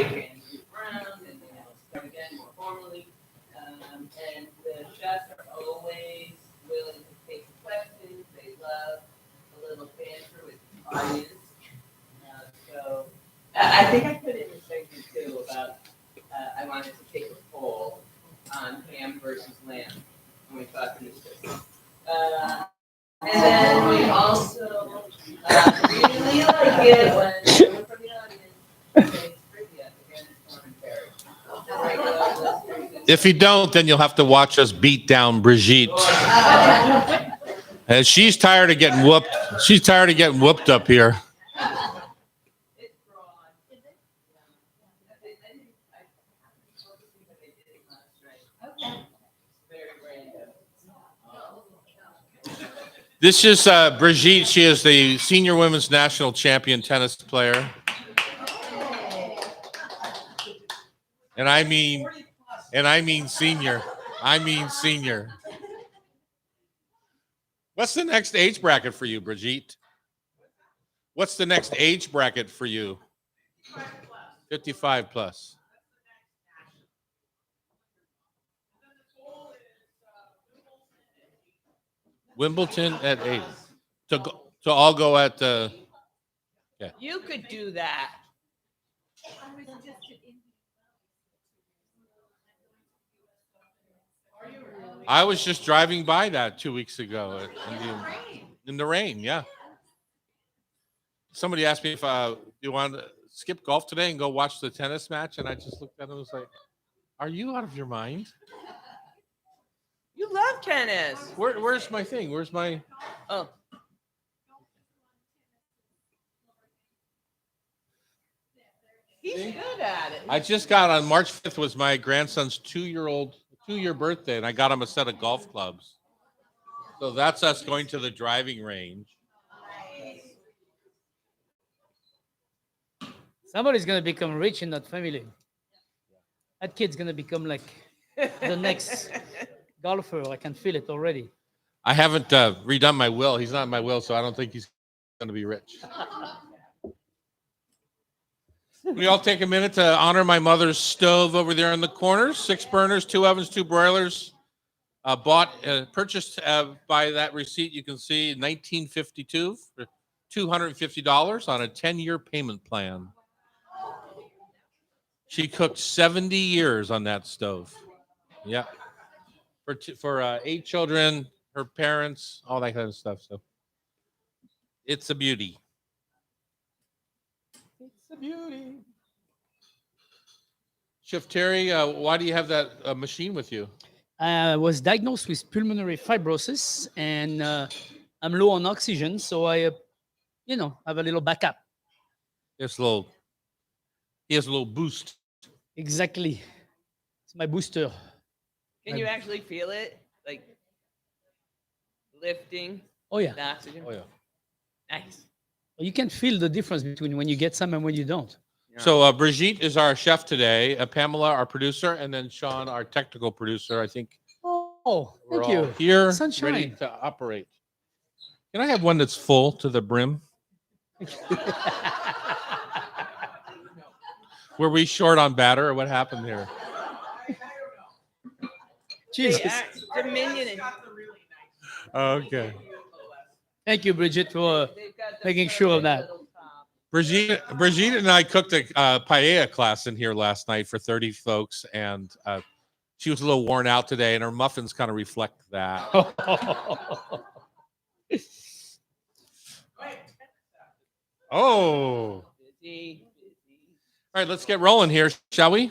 break and move around, and then it'll start again more formally. And the chefs are always willing to take questions. They love a little banter with the audience. So I think I put in a segment too about I wanted to take a poll on ham versus lamb when we thought through this. And then we also really like it when someone from the audience takes trivia against commentary. If you don't, then you'll have to watch us beat down Brigitte. And she's tired of getting whooped. She's tired of getting whooped up here. This is Brigitte. She is the senior women's national champion tennis player. And I mean senior. I mean senior. What's the next age bracket for you, Brigitte? What's the next age bracket for you? 55 plus. Wimbledon at 8. To all go at yeah. You could do that. I was just driving by that 2 weeks ago in the rain. Yeah. Somebody asked me if you want to skip golf today and go watch the tennis match, and I just looked at him and was like, "Are you out of your mind? You love tennis. Where's my thing? Where's my?" Oh. He's good at it. I just got on March 5th was my grandson's 2-year birthday, and I got him a set of golf clubs. So that's us going to the driving range. Somebody's gonna become rich in that family. That kid's gonna become like the next golfer. I can feel it already. I haven't redone my will. He's not in my will, so I don't think he's going to be rich. We all take a minute to honor my mother's stove over there in the corner. 6 burners, 2 ovens, 2 broilers. Purchased by that receipt, you can see 1952 for $250 on a 10-year payment plan. She cooked 70 years on that stove. Yeah. For 8 children, her parents, all that kind of stuff. So it's a beauty. It's a beauty. Chef Terry, why do you have that machine with you? I was diagnosed with pulmonary fibrosis, and I'm low on oxygen, so I, have a little backup. He has a little boost. Exactly. It's my booster. Can you actually feel it? Like lifting? Oh, yeah. The oxygen? Oh, yeah. Nice. You can feel the difference between when you get some and when you don't. Yeah. So Brigitte is our chef today, Pamela, our producer, and then Sean, our technical producer. I think Oh, we're thank all you. here, Sunshine. ready to operate. Can I have one that's full to the brim? Were we short on batter, or what happened here? Jesus. Dominion and Okay. Thank you, Bridget, for making sure of that. Brigitte and I cooked a paella class in here last night for 30 folks, and she was a little worn out today, and her muffins kind of reflect that. Oh. busy. All right, let's get rolling here, shall we?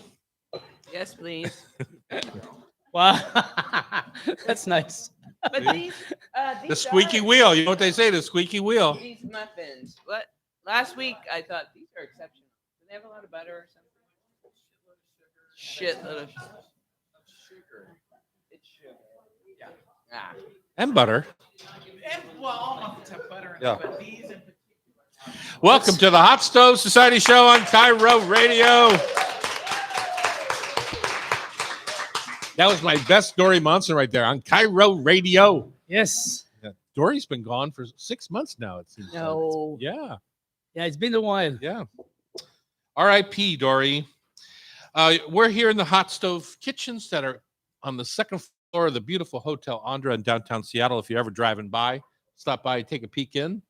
Yes, please. Wow. That's nice. But these The squeaky wheel. You know what they say, the squeaky wheel. These muffins. What? Last week I thought these are exceptional. Do they have a lot of butter or something? Shitload of sugar. It's sugar. Yeah. Ah. And butter. Well, all muffins have butter in Yeah. it, but these in particular. Welcome to the Hot Stove Society show on Cairo Radio. That was my best Dory Monson right there on Cairo Radio. Yes. Yeah. Dory's been gone for 6 months now, it seems. No. Yeah. Yeah, it's been a while. Yeah. R.I.P. Dory. We're here in the hot stove kitchens that are on the second floor of the beautiful Hotel Andra in downtown Seattle. If you're ever driving by, stop by and take a peek in,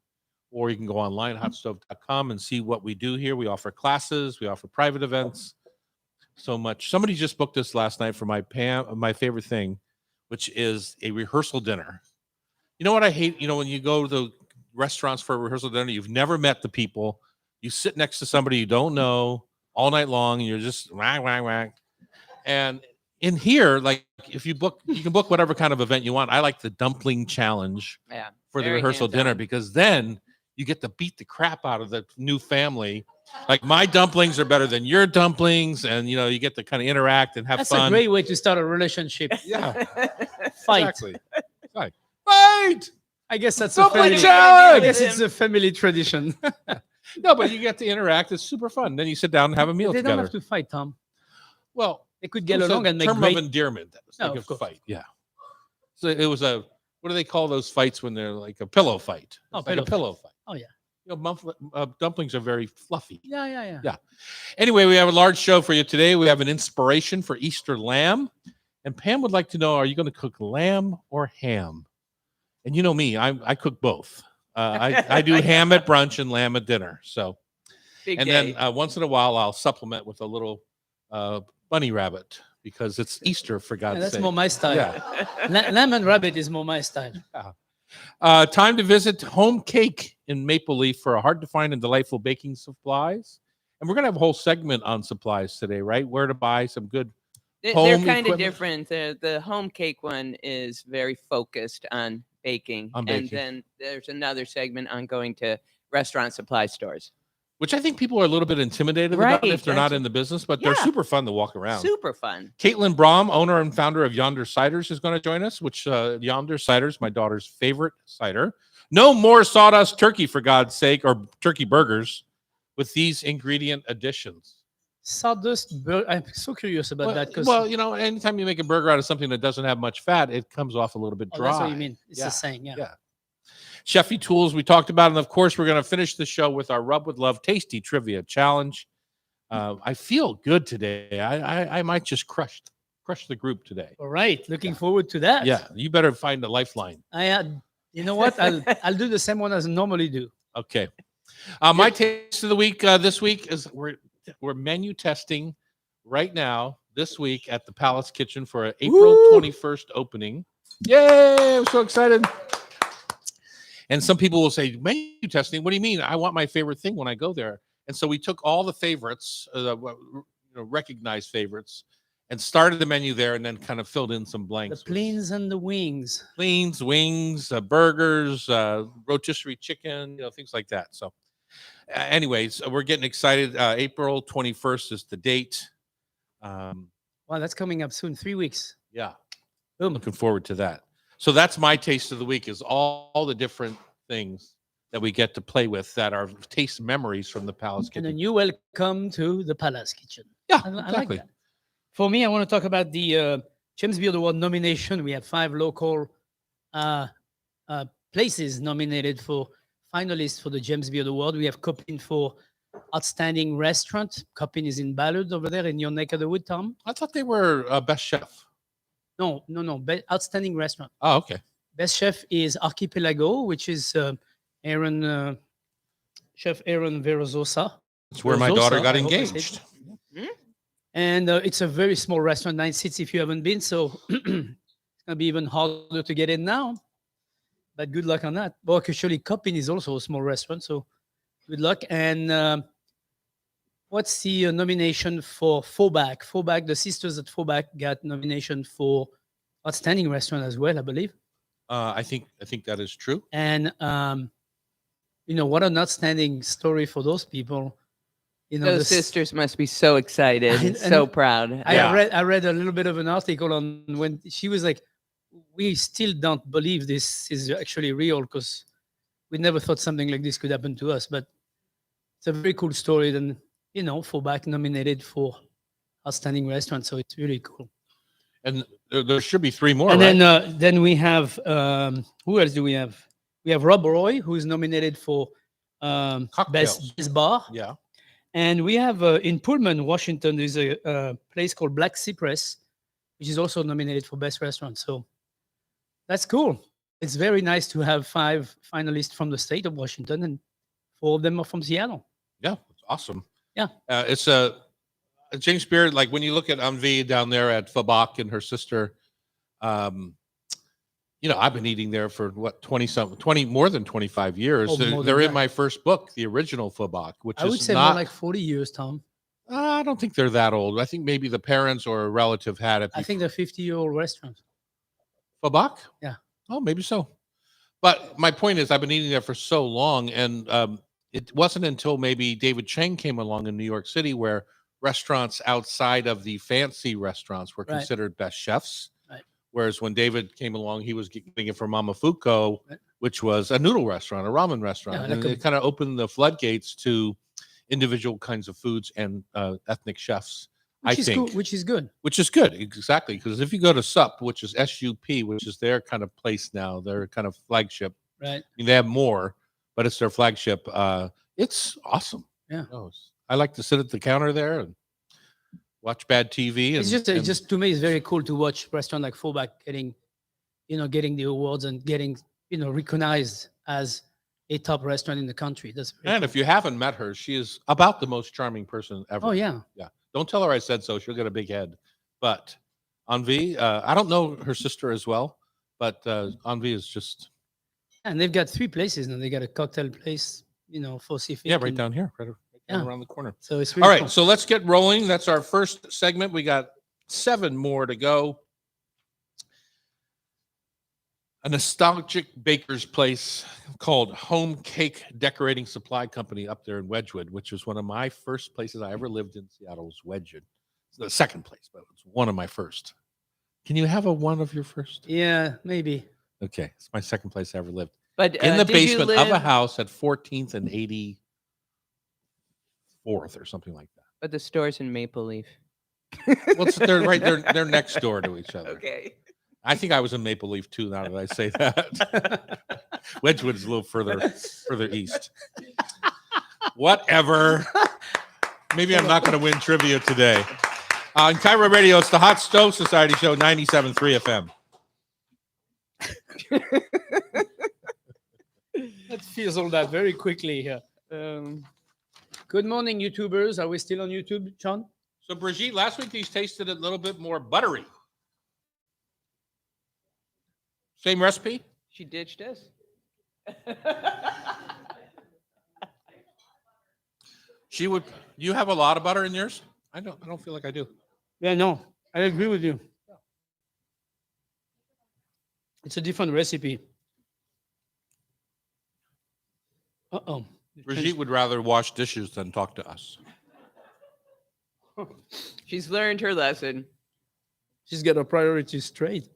or you can go online, hotstove.com, and see what we do here. We offer classes, we offer private events, so much. Somebody just booked us last night for my favorite thing, which is a rehearsal dinner. You know what I hate? You know, when you go to the restaurants for a rehearsal dinner, you've never met the people. You sit next to somebody you don't know all night long, and you're just whack, whack, whack. And in here, like if you book, you can book whatever kind of event you want. I like the dumpling challenge for the very rehearsal dinner, hands-on. because then you get to beat the crap out of the new family. Like my dumplings are better than your dumplings, and you know, you get to kind of interact and have That's fun. a great way to start a relationship. Yeah, Fight. exactly. Fight. Fight. I guess that's Dumpling a family. challenge! I guess it's a family tradition. No, but you get to interact. It's super fun. Then you sit down and have a meal They don't together. have to fight, Tom. Well, They could it get was along a and make term great. of endearment. That was Oh, like of a course. fight. Yeah. So it was a, what do they call those fights when they're like a pillow fight? Oh, It's like a pillow fight. Oh, yeah. You know, dumplings are very fluffy. Yeah. Yeah. Anyway, we have a large show for you today. We have an inspiration for Easter lamb. And Pam would like to know, are you going to cook lamb or ham? And you know me, I cook both. I do ham at brunch and lamb at dinner. So, Big and day. then once in a while, I'll supplement with a little bunny rabbit, because it's Easter, for Yeah, God's that's sake. more my style. Yeah. Lamb and rabbit is more my style. Time to visit Home Cake in Maple Leaf for a hard to find and delightful baking supplies. And we're going to have a whole segment on supplies today, right? Where to buy some good. They're home kind of equipment. different. The home cake one is very focused on baking. On And baking. then there's another segment on going to restaurant supply stores. Which I think people are a little bit intimidated about Right, if they're not that's- in the business, but they're Yeah. super fun to walk around. Super fun. Caitlin Brom, owner and founder of Yonder Ciders, is going to join us, which Yonder Ciders, my daughter's favorite cider. No more sawdust turkey, for God's sake, or turkey burgers with these ingredient additions. Sawdust. I'm so curious about that because Well, you know, anytime you make a burger out of something that doesn't have much fat, it comes off a little bit dry. that's what you mean. It's Yeah. the same. Yeah. Yeah. Chefy tools we talked about, and of course we're going to finish the show with our Rub with Love Tasty Trivia Challenge. I feel good today. I might just crush the group today. All right. Looking forward to that. Yeah, you better find a lifeline. You know what? I'll do the same one as I normally do. Okay. My taste of the week this week is we're menu testing right now this week at the Palace Kitchen for an April Woo! 21st opening. Yay! I'm so excited. And some people will say, menu testing, what do you mean? I want my favorite thing when I go there. And so we took all the favorites, recognized favorites, and started the menu there, and then kind of filled in some The blanks. plains and the wings. Plains, wings, burgers, rotisserie chicken, things like that. So anyways, we're getting excited. April 21st is the date. Wow, that's coming up soon. 3 weeks. Yeah. Boom. Looking forward to that. So that's my taste of the week, is all the different things that we get to play with that are taste memories from the Palace And then Kitchen. you welcome to the Palace Kitchen. Yeah, I like exactly. that. For me, I want to talk about the James Beard Award nomination. We have 5 local places nominated for finalists for the James Beard Award. We have Copin for Outstanding Restaurant. Copin is in Ballard over there in your neck of the wood, Tom. I thought they were best chef. No. Outstanding Restaurant. Oh, okay. Best chef is Archipelago, which is Chef Aaron Verzosa. It's where my daughter got I hope I said engaged. And it's a very small restaurant, 9 seats if you haven't been. So it's going to be even harder to get in now. But good luck on that. But actually, Copin is also a small restaurant. So good luck. And what's the nomination for Fauxback? Fauxback, the sisters at Fauxback got nomination for Outstanding Restaurant as well, I believe. I think that is true. And, what an outstanding story for those people. Those sisters must be so excited and And- so proud. I read a little bit of an article on when she was like, we still don't believe this is actually real because we never thought something like this could happen to us. But it's a very cool story. Then, Fauxback nominated for Outstanding Restaurant. So it's really cool. And there should be 3 more, And right? then we have, who else do we have? We have Rob Roy, who's nominated for Cocktails. Best Bar. Yeah. And we have in Pullman, Washington, there's a place called Black Cypress, which is also nominated for best restaurant. So that's cool. It's very nice to have 5 finalists from the state of Washington, and 4 of them are from Seattle. Yeah, it's awesome. Yeah. It's a James Beard. Like when you look at Envie down there at Fabak and her sister, you know, I've been eating there for what 20 more than 25 years. Oh, more than They're in that. my first book, the original Fabak, which I would is say not. more like 40 years, Tom. I don't think they're that old. I think maybe the parents or a relative had it. I think they're 50-year-old restaurant. Fabak. Yeah. Oh, maybe so. But my point is, I've been eating there for so long, and it wasn't until maybe David Chang came along in New York City where restaurants outside of the fancy restaurants were Right. considered best chefs. Right. Whereas when David came along, he was getting it from Mama Fuko, Right. which was a noodle restaurant, a ramen restaurant. Yeah, and like it kind of opened the floodgates to individual kinds of foods and ethnic chefs, I think. Cool, which is good. Which is good, exactly. Because if you go to SUP, which is SUP, which is their kind of place now, their kind of flagship. Right. I mean, they have more, but it's their flagship. It's awesome. Yeah. Oh, I like to sit at the counter there and watch bad TV. It's And, just to me, it's very cool to watch restaurant like Fallback getting the awards and getting recognized as a top restaurant in the country. That's very and cool. if you haven't met her, she is about the most charming person ever. Oh yeah. Yeah. Don't tell her I said so. She'll get a big head. But Envie, I don't know her sister as well, but Envie is just And they've got 3 places now. They got a cocktail place, for seafood. right down here, right down Yeah. around the corner. So it's really All right, cool. so let's get rolling. That's our first segment. We got 7 more to go. A nostalgic baker's place called Home Cake Decorating Supply Company up there in Wedgwood, which was one of my first places I ever lived in Seattle. Was Wedgwood. It's the second place, but it's one of my first. Can you have a one of your first? Yeah, maybe. Okay, it's my second place I ever lived. But In the did you basement of a live- house at 14th and 84th or something like that. But the store's in Maple Leaf. Well, they're right. They're next door to each other. Okay. I think I was in Maple Leaf too. Now that I say that, Wedgwood is a little further east. Whatever. Maybe I'm not going to win trivia today. On Cairo Radio, it's the Hot Stove Society Show, 97.3 FM. Let's fizzle that very quickly here. Good morning, YouTubers. Are we still on YouTube, John? So, Brigitte, last week these tasted a little bit more buttery. Same recipe? She ditched us. She would. You have a lot of butter in yours? I don't feel like I do. Yeah, no, I agree with you. It's a different recipe. Uh-oh. Brigitte would rather wash dishes than talk to us. She's learned her lesson. She's got her priorities straight.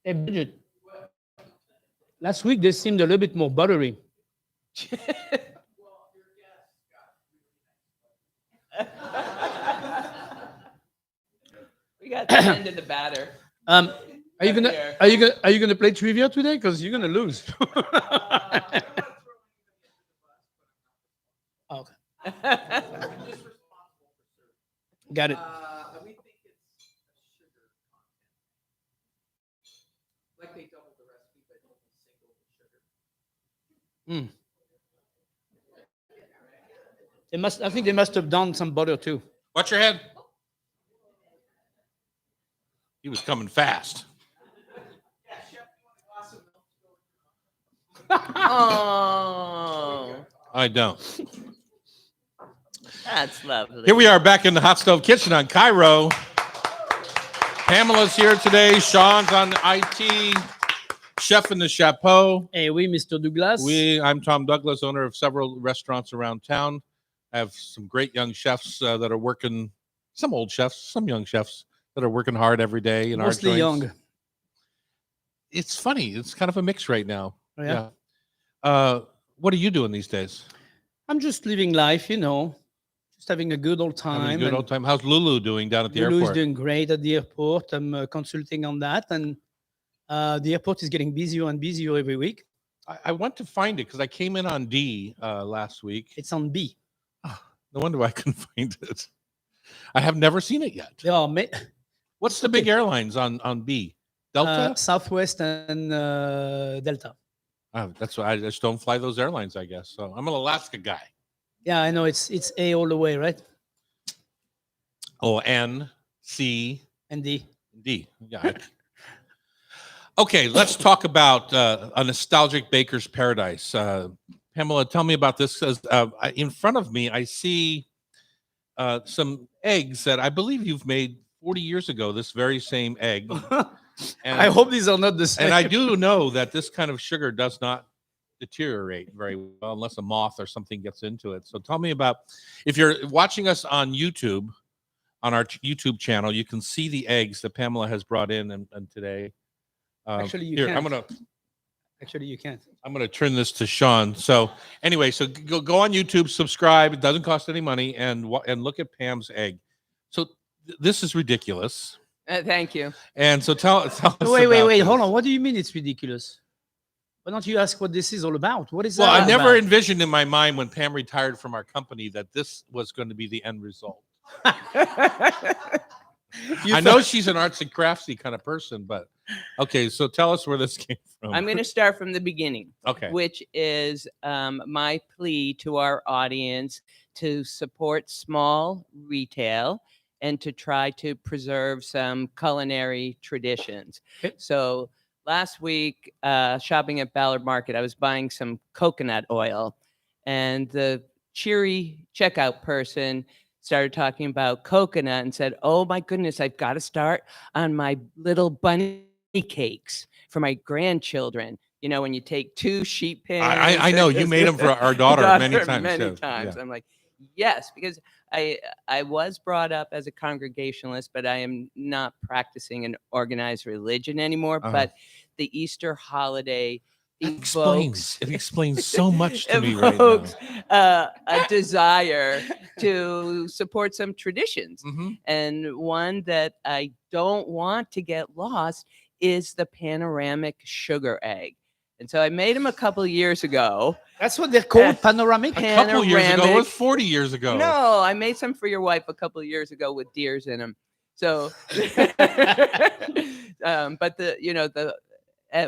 Hey, Bridget. Last week they seemed a little bit more buttery. We got the end of the batter. Are you Up gonna here. are you gonna play trivia today? Because you're gonna lose. Okay, got it. We think it's a sugar content. Like they doubled the recipe, but only single sugar. I think they must have done some butter too. Watch your head. He was coming fast. Oh, I don't. that's lovely. Here we are back in the Hot Stove Kitchen on Cairo. Pamela's here today. Sean's on IT. Chef in the Chapeau. Hey, oui, Mr. Douglas. I'm Tom Douglas, owner of several restaurants around town. I have some great young chefs that are working, some old chefs, some young chefs that are working hard every day in Mostly our joints. young. It's funny. It's kind of a mix right now. Oh, yeah? What are you doing these days? I'm just living life, just Just having a good old Having a time. good and old time. How's Lulu doing down at the Lulu's airport? doing great at the airport. I'm consulting on that, and the airport is getting busier and busier every week. I want to find it because I came in on D last week. It's on B. Oh, no wonder why I couldn't find it. I have never seen it yet. There are What's the big airlines on B? Delta? Southwest and Delta. Oh, that's why I just don't fly those airlines, I guess. So I'm an Alaska guy. Yeah, I know it's A all the way, right? Oh, N, C, And D. D. Yeah. Okay, let's talk about a nostalgic baker's paradise. Pamela, tell me about this. In front of me, I see some eggs that I believe you've made 40 years ago. This very same egg. And, I hope these are not the same. and I do know that this kind of sugar does not deteriorate very well unless a moth or something gets into it. So tell me about, if you're watching us on YouTube, on our YouTube channel, you can see the eggs that Pamela has brought in and today. Actually, you here, can't. Actually, you can't. I'm gonna turn this to Sean. So anyway, so go on YouTube, subscribe. It doesn't cost any money, and look at Pam's egg. So this is ridiculous. Thank you. And so tell us. Wait, about this. hold on. What do you mean it's ridiculous? Why don't you ask what this is all about? What is Well, that I never about? envisioned in my mind when Pam retired from our company that this was going to be the end result. I know she's an arts and craftsy kind of person, but okay. So tell us where this came from. I'm going to start from the beginning, Okay. which is my plea to our audience to support small retail and to try to preserve some culinary traditions. Okay. So last week, shopping at Ballard Market, I was buying some coconut oil, and the cheery checkout person started talking about coconut and said, "Oh my goodness, I've got to start on my little bunny cakes for my grandchildren." You know, when you take 2 sheet pans. I know you made them for our daughter many times. Many yeah, times. yeah. I'm like, yes, because I was brought up as a Congregationalist, but I am not practicing an organized religion anymore. Uh-huh. But the Easter holiday It explains so much to me right now. evokes a desire to support some traditions. Mhm. And one that I don't want to get lost is the panoramic sugar egg. And so I made them a couple of years ago. That's what they're called, panoramic. A couple years ago, it Panoramic. was 40 years ago. No, I made some for your wife a couple of years ago with deers in them. So, but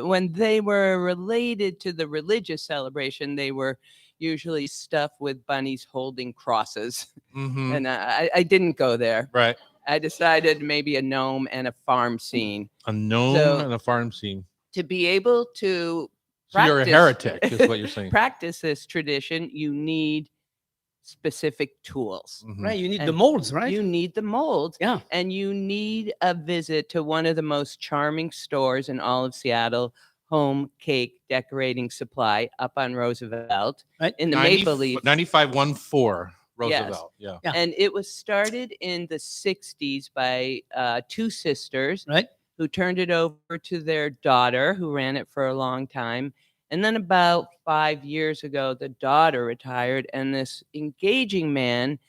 when they were related to the religious celebration, they were usually stuffed with bunnies holding crosses. Mhm. And I didn't go there. Right. I decided maybe a gnome and a farm scene. A gnome So- and a farm scene. To be able to So you're a practice- heretic, is what you're saying. practice this tradition, you need specific tools. Mhm. Right, you need the And molds, right? You need the molds. Yeah. And you need a visit to one of the most charming stores in all of Seattle, Home Cake Decorating Supply, up on Roosevelt, Right. in the Maple Leaf. 9514 Roosevelt. Yeah. Yeah. And it was started in the 60s by 2 sisters Right. who turned it over to their daughter, who ran it for a long time. And then about 5 years ago, the daughter retired, and this engaging man,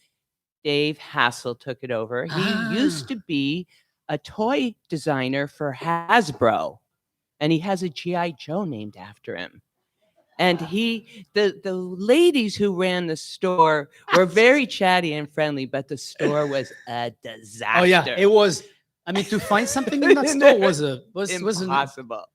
Dave Hassel, took it over. He used to be a toy designer for Hasbro, and he has a G.I. Joe named after him. And the ladies who ran the store were very chatty and friendly, but the store was a disaster. Oh yeah, it was. I mean, to find something in that store was impossible.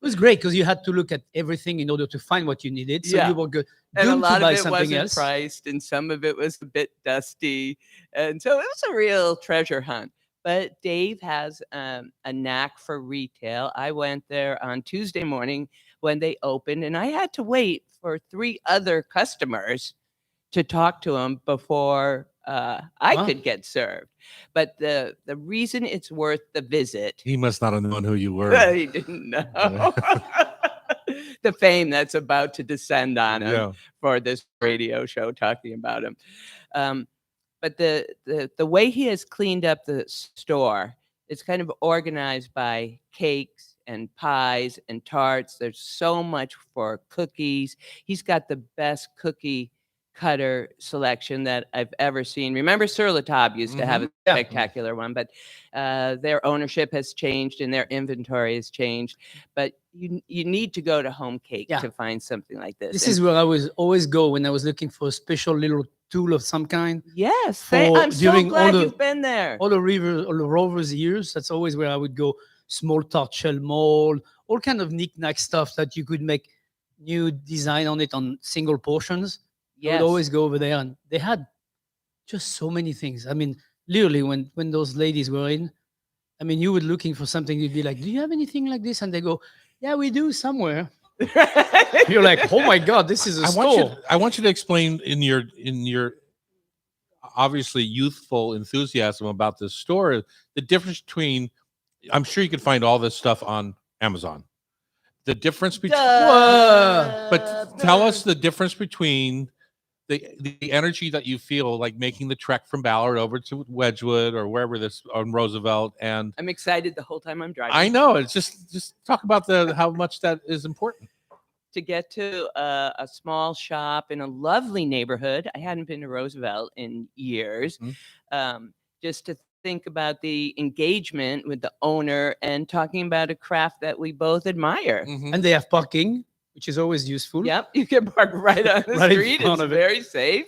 It was great because you had to look at everything in order to find what you needed. So Yeah. you were good. And a doomed to lot buy of it something wasn't else. priced, and some of it was a bit dusty, and so it was a real treasure hunt. But Dave has a knack for retail. I went there on Tuesday morning when they opened, and I had to wait for 3 other customers to talk to him before I Wow. could get served. But the reason it's worth the visit, He must not have known who you were. he didn't know. The fame that's about to descend on him Yeah. for this radio show talking about him. But the way he has cleaned up the store, it's kind of organized by cakes and pies and tarts. There's so much for cookies. He's got the best cookie cutter selection that I've ever seen. Remember, Sur La Table used to have a Yeah. spectacular one, but their ownership has changed and their inventory has changed. But you need to go to Home Cake Yeah. to find something like this. This And is where I was always go when I was looking for a special little tool of some kind. yes, for I'm so during all glad the- you've been there. All the rovers years, that's always where I would go. Small torch-shell mold, all kind of knick-knack stuff that you could make new design on it on single portions. I would Yes. always go over there, and they had just so many things. I mean, literally, when those ladies were in, I mean, you were looking for something. You'd be like, "Do you have anything like this?" And they go, "Yeah, we do somewhere." You're like, "Oh my god, this is a store." I want you to explain in your obviously youthful enthusiasm about this store the difference between. I'm sure you can find all this stuff on Amazon. The difference between, but tell us the difference between the energy that you feel like making the trek from Ballard over to Wedgwood or wherever this on Roosevelt, and I'm excited the whole time I'm driving. I know it's just talk about how much that is important. To get to a small shop in a lovely neighborhood. I hadn't been to Roosevelt in years. Just to think about the engagement with the owner and talking about a craft that we both admire. And they have parking, which is always useful. Yep, you can park right on the Right in street. front It's of it. very safe.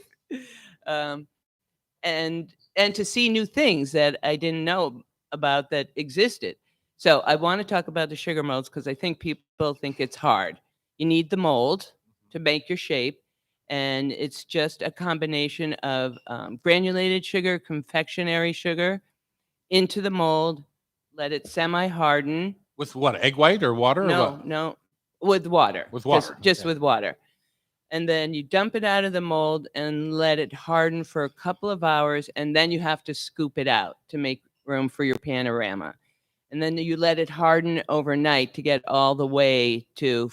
And to see new things that I didn't know about that existed. So I want to talk about the sugar molds because I think people think it's hard. You need the mold to make your shape, and it's just a combination of granulated sugar, confectionery sugar, into the mold, let it semi-harden. With what, egg white or water? Or No, what? no, with water. With water, Just okay. with water. And then you dump it out of the mold and let it harden for a couple of hours, and then you have to scoop it out to make room for your panorama. And then you let it harden overnight to get all the way to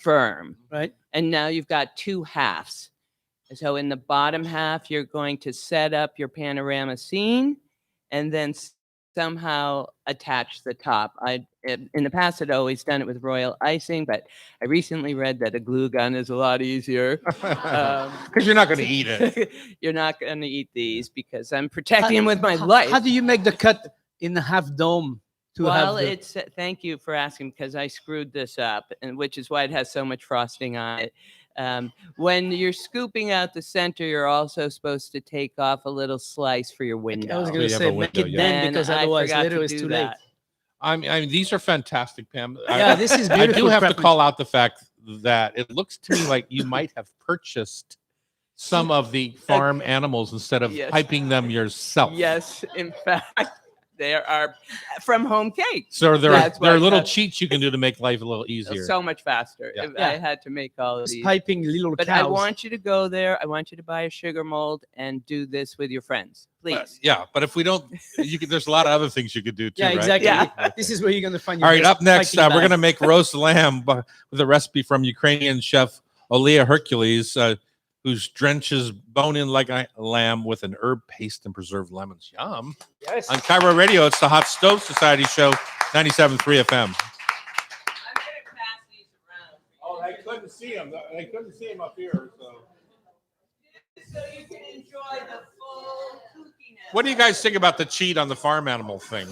firm. Right. And now you've got two halves. So in the bottom half, you're going to set up your panorama scene and then somehow attach the top. In the past, I'd always done it with royal icing, but I recently read that a glue gun is a lot easier. Because you're not going to eat it. You're not going to eat these because I'm protecting them with my life. How do you make the cut in the half dome? Well, it's thank you for asking because I screwed this up, and which is why it has so much frosting on it. When you're scooping out the center, you're also supposed to take off a little slice for your window. I was So going you to have say a make window, it yeah. then And because I otherwise forgot later to it's do too that. late. I mean, these are fantastic, Pam. Yeah, this is I beautiful. do have to craftsmanship. call out the fact that it looks to me like you might have purchased some of the farm animals instead of Yes. piping them yourself. Yes, in fact, there are from Home Cake. So there That's are why little that's cheats you can do to make life a little easier. so much faster. Yeah. If Yeah. I had to make all of Just these. piping little But cows. I want you to go there. I want you to buy a sugar mold and do this with your friends, please. Yeah, but if we don't, there's a lot of other things you could do too, Yeah, right? exactly. Yeah. This is where you're going to find your All right, best up next, piping we're going to bag. make roast lamb with a recipe from Ukrainian chef Olia Hercules, whose drenches bone-in leg lamb with an herb paste and preserved lemons. Yum. Yes. On Cairo Radio, it's the Hot Stove Society Show, 97.3 FM. I'm gonna pass these around. Oh, I couldn't see him. I couldn't see him up here. So you can enjoy the full kookiness. What do you guys think about the cheat on the farm animal thing?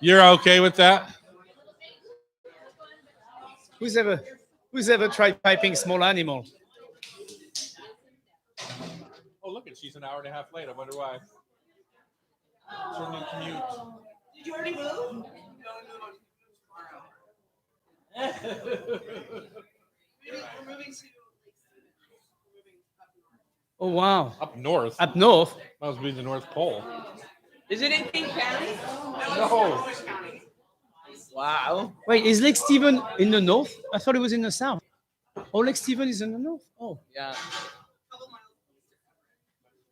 You're okay with that? Who's ever tried piping small animal? Oh, look, she's an hour and a half late. I wonder why. It's her new commute. Did you already move? We're moving to. Oh wow! Up north. Up north. Must be the North Pole. Is it in King County? No. Wow. Wait, is Lake Stephen in the north? I thought it was in the south. Oh, Lake Stephen is in the north. Oh, Yeah.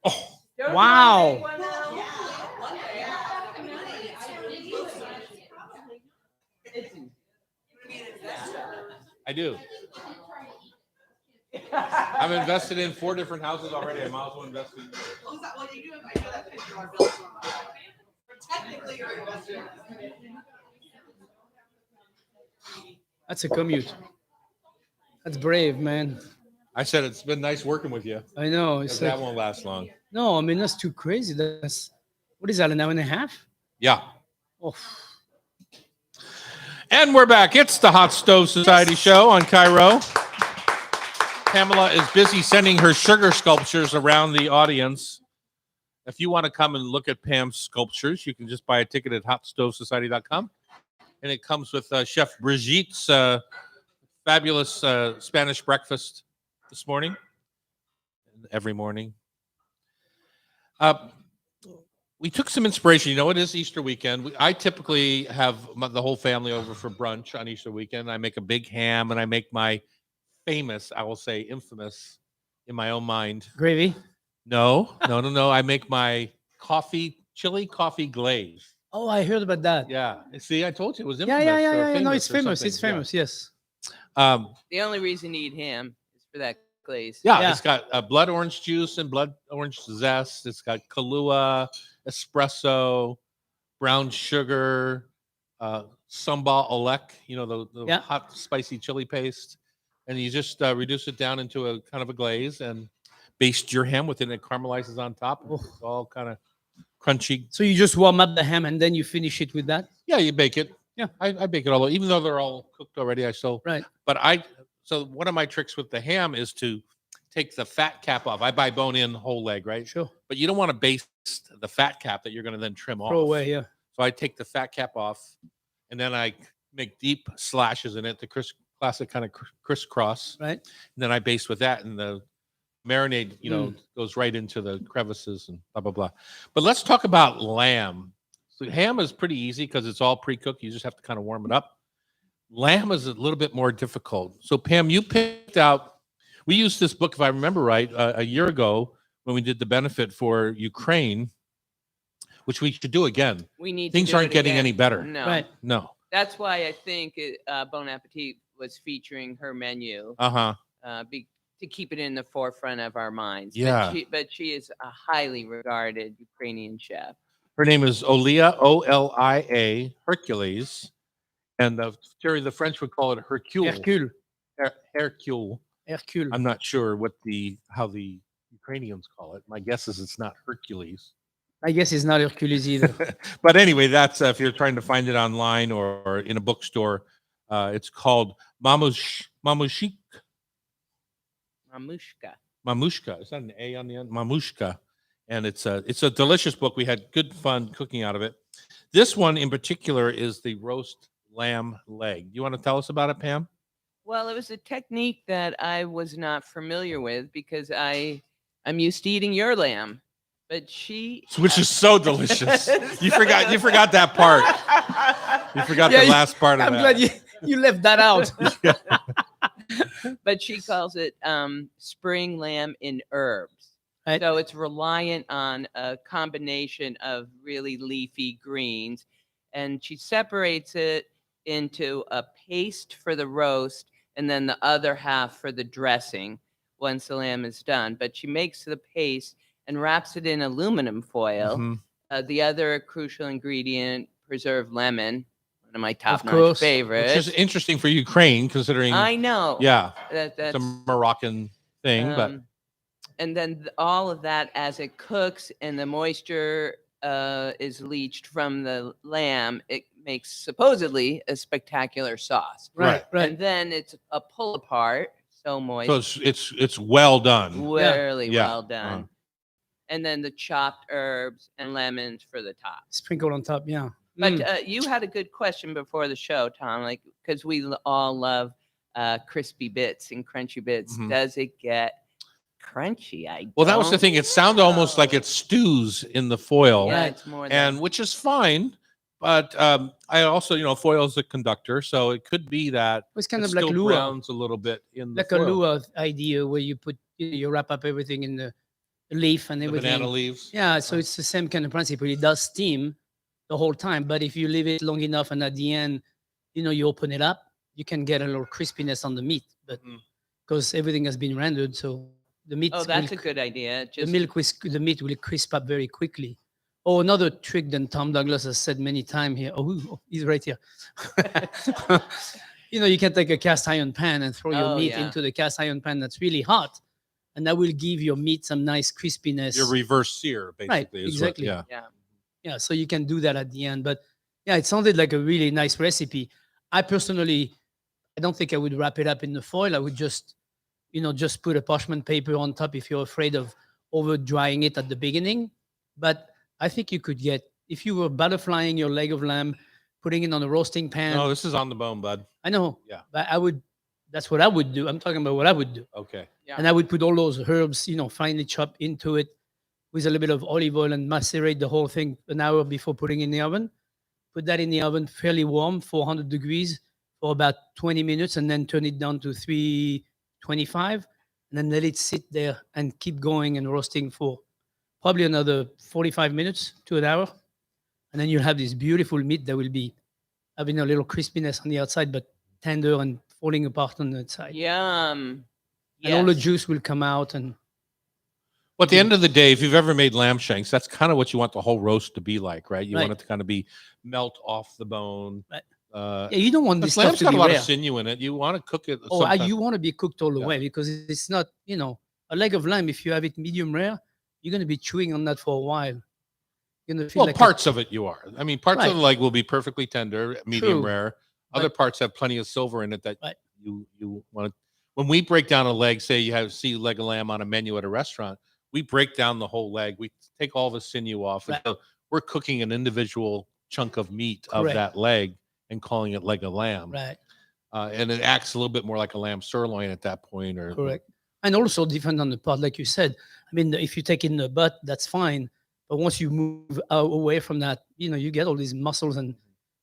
Oh, wow! I do. I'm invested in 4 different houses already. I might as well invest in. Well, you do. I know that picture of our bills. Technically, you're invested. That's a commute. That's brave, man. I said it's been nice working with you. I know. 'Cause It's that like, won't last long. no, I mean, that's too crazy. That's, what is that, an hour and a half? Yeah. Oh, And we're back. It's the Hot Stove Society show on Cairo. Pamela is busy sending her sugar sculptures around the audience. If you want to come and look at Pam's sculptures, you can just buy a ticket at hotstovesociety.com. And it comes with Chef Brigitte's fabulous Spanish breakfast this morning, every morning. We took some inspiration. You know, it is Easter weekend. I typically have the whole family over for brunch on Easter weekend. I make a big ham and I make my famous, I will say infamous in my own mind. gravy. No. I make my chili coffee glaze. Oh, I heard about that. Yeah. See, I told you it was Yeah, infamous. yeah, yeah, or yeah. No, famous it's or famous. something. It's famous. Yes. Yeah. The only reason you eat ham is for that glaze. Yeah. It's got blood orange juice and blood orange zest. It's got Kahlua, espresso, brown sugar, sambal olek, you know, the Yeah. hot, spicy chili paste. And you just reduce it down into a kind of a glaze and baste your ham with it. And it caramelizes on top. Oh. It's all kind of crunchy. So you just warm up the ham and then you finish it with that? Yeah, you bake it. Yeah. I bake it all, even though they're all cooked already. I still, Right. but so one of my tricks with the ham is to take the fat cap off. I buy bone in whole leg, right? Sure. But you don't want to baste the fat cap that you're going to then trim off. Throw away, yeah. So I take the fat cap off and then I make deep slashes in it, the classic kind of crisscross. Right. And then I baste with that and the marinade, goes right into the crevices and blah, blah, blah. But let's talk about lamb. So ham is pretty easy because it's all pre-cooked. You just have to kind of warm it up. Lamb is a little bit more difficult. So Pam, you picked out, we used this book, if I remember right, a year ago when we did the benefit for Ukraine, which we should do again. We need Things to do aren't it getting again. any better. No. Right. No. That's why I think Bon Appetit was featuring her menu Uh-huh. to keep it in the forefront of our minds. Yeah. But she is a highly regarded Ukrainian chef. Her name is Olia, Olia Hercules. And Jerry, the French would call it Hercule. Hercule. Hercule. Hercule. I'm not sure how the Ukrainians call it. My guess is it's not Hercules. I guess it's not Hercules either. But anyway, that's if you're trying to find it online or in a bookstore. It's called Mamushka. Mamushka. Is that an A on the end? Mamushka. And it's a delicious book. We had good fun cooking out of it. This one in particular is the roast lamb leg. You want to tell us about it, Pam? Well, it was a technique that I was not familiar with because I'm used to eating your lamb, but Which is so delicious. You forgot that part. You forgot the last part of I'm that. glad you left that out. But she calls it spring lamb in herbs. Right. So it's reliant on a combination of really leafy greens. And she separates it into a paste for the roast and then the other half for the dressing once the lamb is done. But she makes the paste and wraps it in aluminum foil. Mhm. The other crucial ingredient, preserved lemon, one of my top-notch course. favorites. Which is interesting for Ukraine, considering I know. yeah, That's it's a Moroccan thing, but and then all of that as it cooks and the moisture is leached from the lamb, it makes supposedly a spectacular sauce. Right. And then it's a pull apart, so moist, so it's well done. really Yeah. well done. And then the chopped herbs and lemons for the top. Sprinkle on top, yeah. But you had a good question before the show, Tom, like because we all love crispy bits and crunchy bits. Mhm. Does it get crunchy? Well, that was the don't thing. It sounded almost like know. it stews in the foil, Yeah, Right. it's more than and which is fine. But I also, foil is a conductor, so it could be that It's kind it of like still lua, browns a little bit in the like a foil. lua idea where you put, you wrap up everything in the leaf and The everything. banana leaves. Yeah, so it's the same kind of principle. It does steam the whole time, but if you leave it long enough and at the end, you open it up, you can get a little crispiness on the meat, but Mm. because everything has been rendered, so the meat. Oh, that's a good idea. The meat will crisp up very quickly. Oh, another trick that Tom Douglas has said many times here. Oh, he's right here. you can take a cast iron pan and throw your Oh, meat yeah. into the cast iron pan that's really hot, and that will give your meat some nice crispiness. Your reverse sear, Right, basically. Is exactly. What, yeah. Yeah. Yeah, so you can do that at the end. But yeah, it sounded like a really nice recipe. I personally, I don't think I would wrap it up in the foil. I would just, just put a parchment paper on top if you're afraid of over drying it at the beginning. But I think you could get, if you were butterflying your leg of lamb, putting it on a roasting pan. No, this is on the bone, bud. I know. Yeah. But that's what I would do. I'm talking about what I would do. Okay. Yeah. And I would put all those herbs, finely chopped into it with a little bit of olive oil and macerate the whole thing an hour before putting in the oven. Put that in the oven fairly warm, 400 degrees for about 20 minutes, and then turn it down to 325, and then let it sit there and keep going and roasting for probably another 45 minutes to an hour. And then you'll have this beautiful meat that will be having a little crispiness on the outside, but tender and falling apart on the inside. Yum. And all the Yes. juice will come out. And Well, at the end of the day, if you've ever made lamb shanks, that's kind of what you want the whole roast to be like, right? You Right. want it to kind of be melt off the bone. Right. Uh, yeah, you don't want this Because stuff lamb's to got be a lot rare. of sinew in it. You want to cook it. Oh, sometime- you want to be cooked all the Yeah. way, because it's not, a leg of lamb, if you have it medium rare, you're going to be chewing on that for a while. You're going to feel Well, like parts of it you are. I mean, parts of Right. the leg will be perfectly tender, medium True. rare. Other But- parts have plenty of silver in it that Right. you want to. When we break down a leg, say you see leg of lamb on a menu at a restaurant, we break down the whole leg. We take all the sinew off. And Right. so we're cooking an individual chunk of meat of Correct. that leg and calling it leg of lamb. right, And it acts a little bit more like a lamb sirloin at that point. Or correct. And also different on the part, like you said. I mean, if you take in the butt, that's fine. But once you move away from that, you get all these muscles, and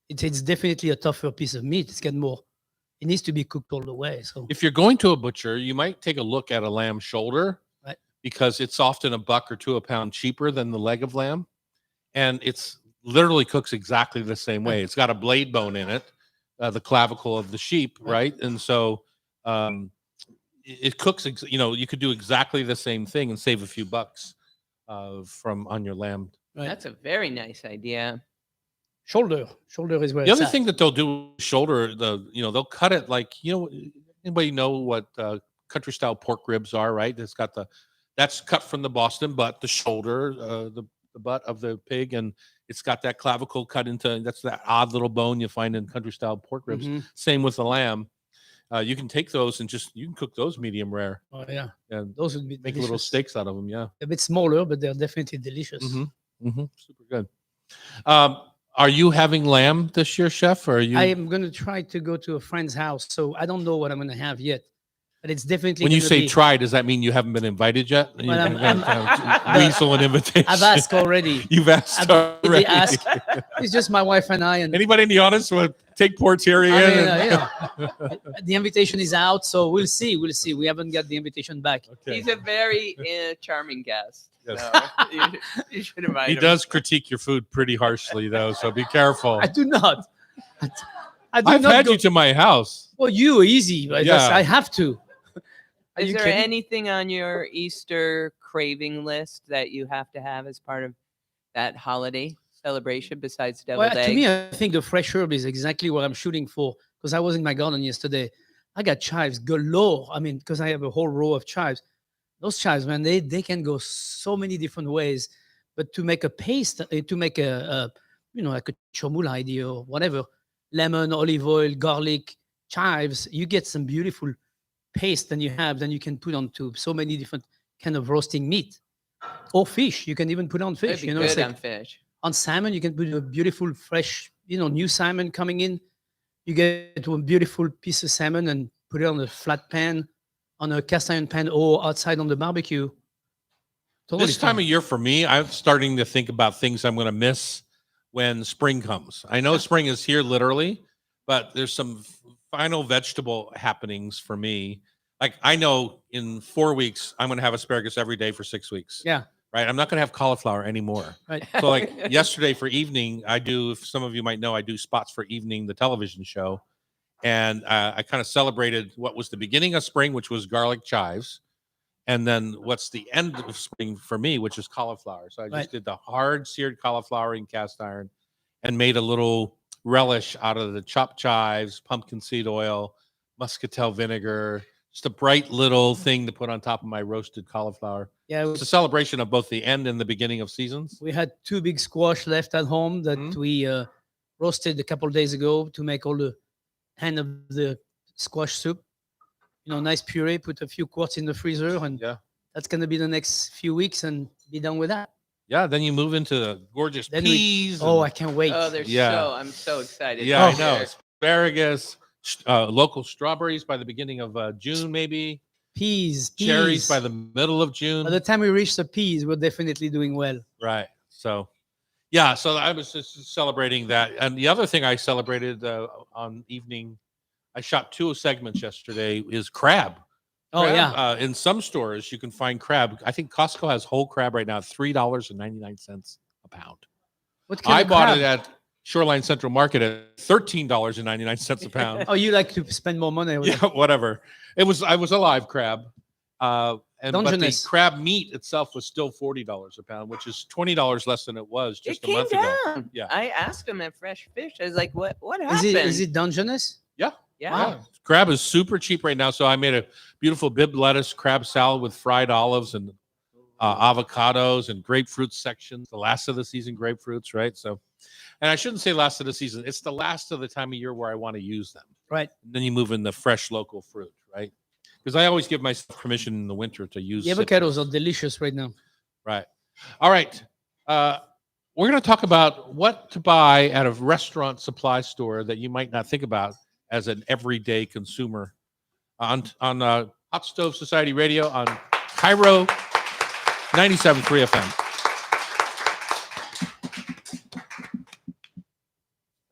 it's definitely a tougher piece of meat. It's getting more. It needs to be cooked all the way. So If you're going to a butcher, you might take a look at a lamb shoulder, Right. because it's often $1 or $2 a pound cheaper than the leg of lamb, and it's literally cooks exactly the same way. It's got a blade bone in it, the clavicle of the sheep, right? And so it cooks. You could do exactly the same thing and save a few bucks from on your lamb. right. That's a very nice idea. shoulder is where The it's other at. thing that they'll do with shoulder, they'll cut it like, anybody know what country style pork ribs are, right? That's cut from the Boston butt, the shoulder, the butt of the pig, and it's got that clavicle cut into. That's that odd little bone you find in country style pork ribs. Mhm. Same with the lamb. You can take those and you can cook those medium rare Oh yeah, and those would be make delicious. little steaks out of them. Yeah. A bit smaller, but they're definitely delicious. Super good. Are you having lamb this year, Chef? Or are you? I am going to try to go to a friend's house, so I don't know what I'm going to have yet, but it's definitely. When you gonna say be, try, does that mean you haven't been invited yet? You Well, haven't weasel an invitation. I've asked already. You've asked I've already already. asked. It's just my wife and I, and Anybody in the audience want to take Portieri in? I mean, the invitation is out, so we'll see. We'll see. We haven't got the invitation back. Okay. He's a very charming guest. Yes. So you should invite He him. does critique your food pretty harshly, though, so be careful. I do not. I do I've not had go. you to my house. Well, you easy. But Yeah. I have to. Are Is you there kidding? anything on your Easter craving list that you have to have as part of that holiday celebration besides deviled Well, eggs? to me, I think the fresh herb is exactly what I'm shooting for, because I was in my garden yesterday. I got chives galore. I mean, because I have a whole row of chives. Those chives, man, they can go so many different ways. But to make a paste, to make like a chomul idea or whatever, lemon, olive oil, garlic, chives, you get some beautiful paste then you can put onto so many different kind of roasting meat or fish. You can even put on It'd fish. be You know, good it's like, on fish. on salmon, you can put a beautiful, fresh, new salmon coming in. You get a beautiful piece of salmon and put it on a flat pan, on a cast iron pan, or outside on the barbecue. Totally This time fine. of year for me, I'm starting to think about things I'm going to miss when spring comes. I know spring is here literally, but there's some final vegetable happenings for me. Like I know in 4 weeks, I'm going to have asparagus every day for 6 weeks. Yeah. Right. I'm not going to have cauliflower anymore. Right. So like yesterday for evening, if some of you might know, I do Spots for Evening, the television show. And I kind of celebrated what was the beginning of spring, which was garlic chives. And then what's the end of spring for me, which is cauliflower. So I just Right. did the hard seared cauliflower in cast iron and made a little relish out of the chopped chives, pumpkin seed oil, muscatel vinegar, just a bright little thing to put on top of my roasted cauliflower. Yeah, It's a celebration of both the end and the beginning of seasons. we had 2 big squash left at home that Mhm. we roasted a couple of days ago to make all the hand of the squash soup. Nice puree. Put a few quarts in the freezer, and Yeah. that's gonna be the next few weeks, and be done with that. Yeah, then you move into the gorgeous Then peas. Oh, I and- can't wait. Oh, they're Yeah. I'm so excited. yeah, I to know. hear. Asparagus, local strawberries by the beginning of June, maybe. Peas, Cherries peas. by the middle of June. By the time we reach the peas, we're definitely doing well. Right. So, yeah. So I was just celebrating that, and the other thing I celebrated on evening, I shot 2 segments yesterday. Is crab. Oh Crab, yeah, in some stores you can find crab. I think Costco has whole crab right now at $3.99 a pound. what kind I of bought crab? it at Shoreline Central Market at $13.99 a pound. Oh, you like to spend more money? Yeah, whatever. I was a live crab. But the Dungeness. crab meat itself was still $40 a pound, which is $20 less than it was just It a came month ago. down. Yeah. I asked him at Fresh Fish. I was like, "What Is happened?" it Dungeness? Yeah. Yeah. Crab is super cheap right now. So I made a beautiful bib lettuce crab salad with fried olives and avocados and grapefruit sections. The last of the season grapefruits, right? So, and I shouldn't say last of the season. It's the last of the time of year where I want to use them. Right. And then you move in the fresh local fruit, right? Because I always give myself permission in the winter to use The citrus. avocados are delicious right now. Right. All right. We're going to talk about what to buy at a restaurant supply store that you might not think about as an everyday consumer on Hot Stove Society Radio on Cairo 97.3 FM.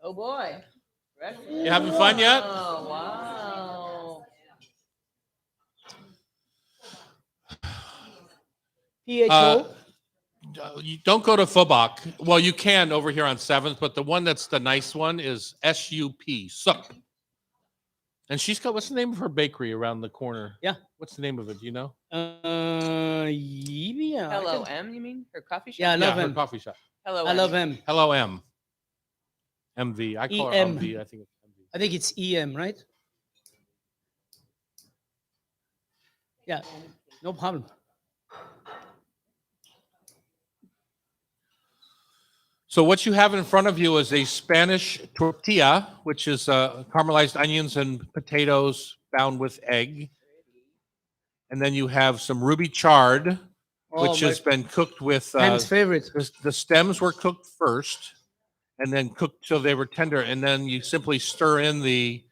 Oh boy. You having fun yet? Oh wow. PHO. You don't go to Fubak. Well, you can over here on 7th, but the one that's the nice one is SUP, SUP. And she's got, what's the name of her bakery around the corner? Yeah. What's the name of it? Do you know? Yeah. Hello M, you mean? Her coffee shop? Yeah, I love her him. coffee shop. Hello I M. love him. Hello, M. MV. I call her EM. MV. I think it's MV. I think it's EM, right? Yeah, no problem. So what you have in front of you is a Spanish tortilla, which is caramelized onions and potatoes bound with egg. And then you have some ruby chard, which my has been cooked with Ham's favorite. the stems were cooked first and then cooked till they were tender. And then you simply stir in the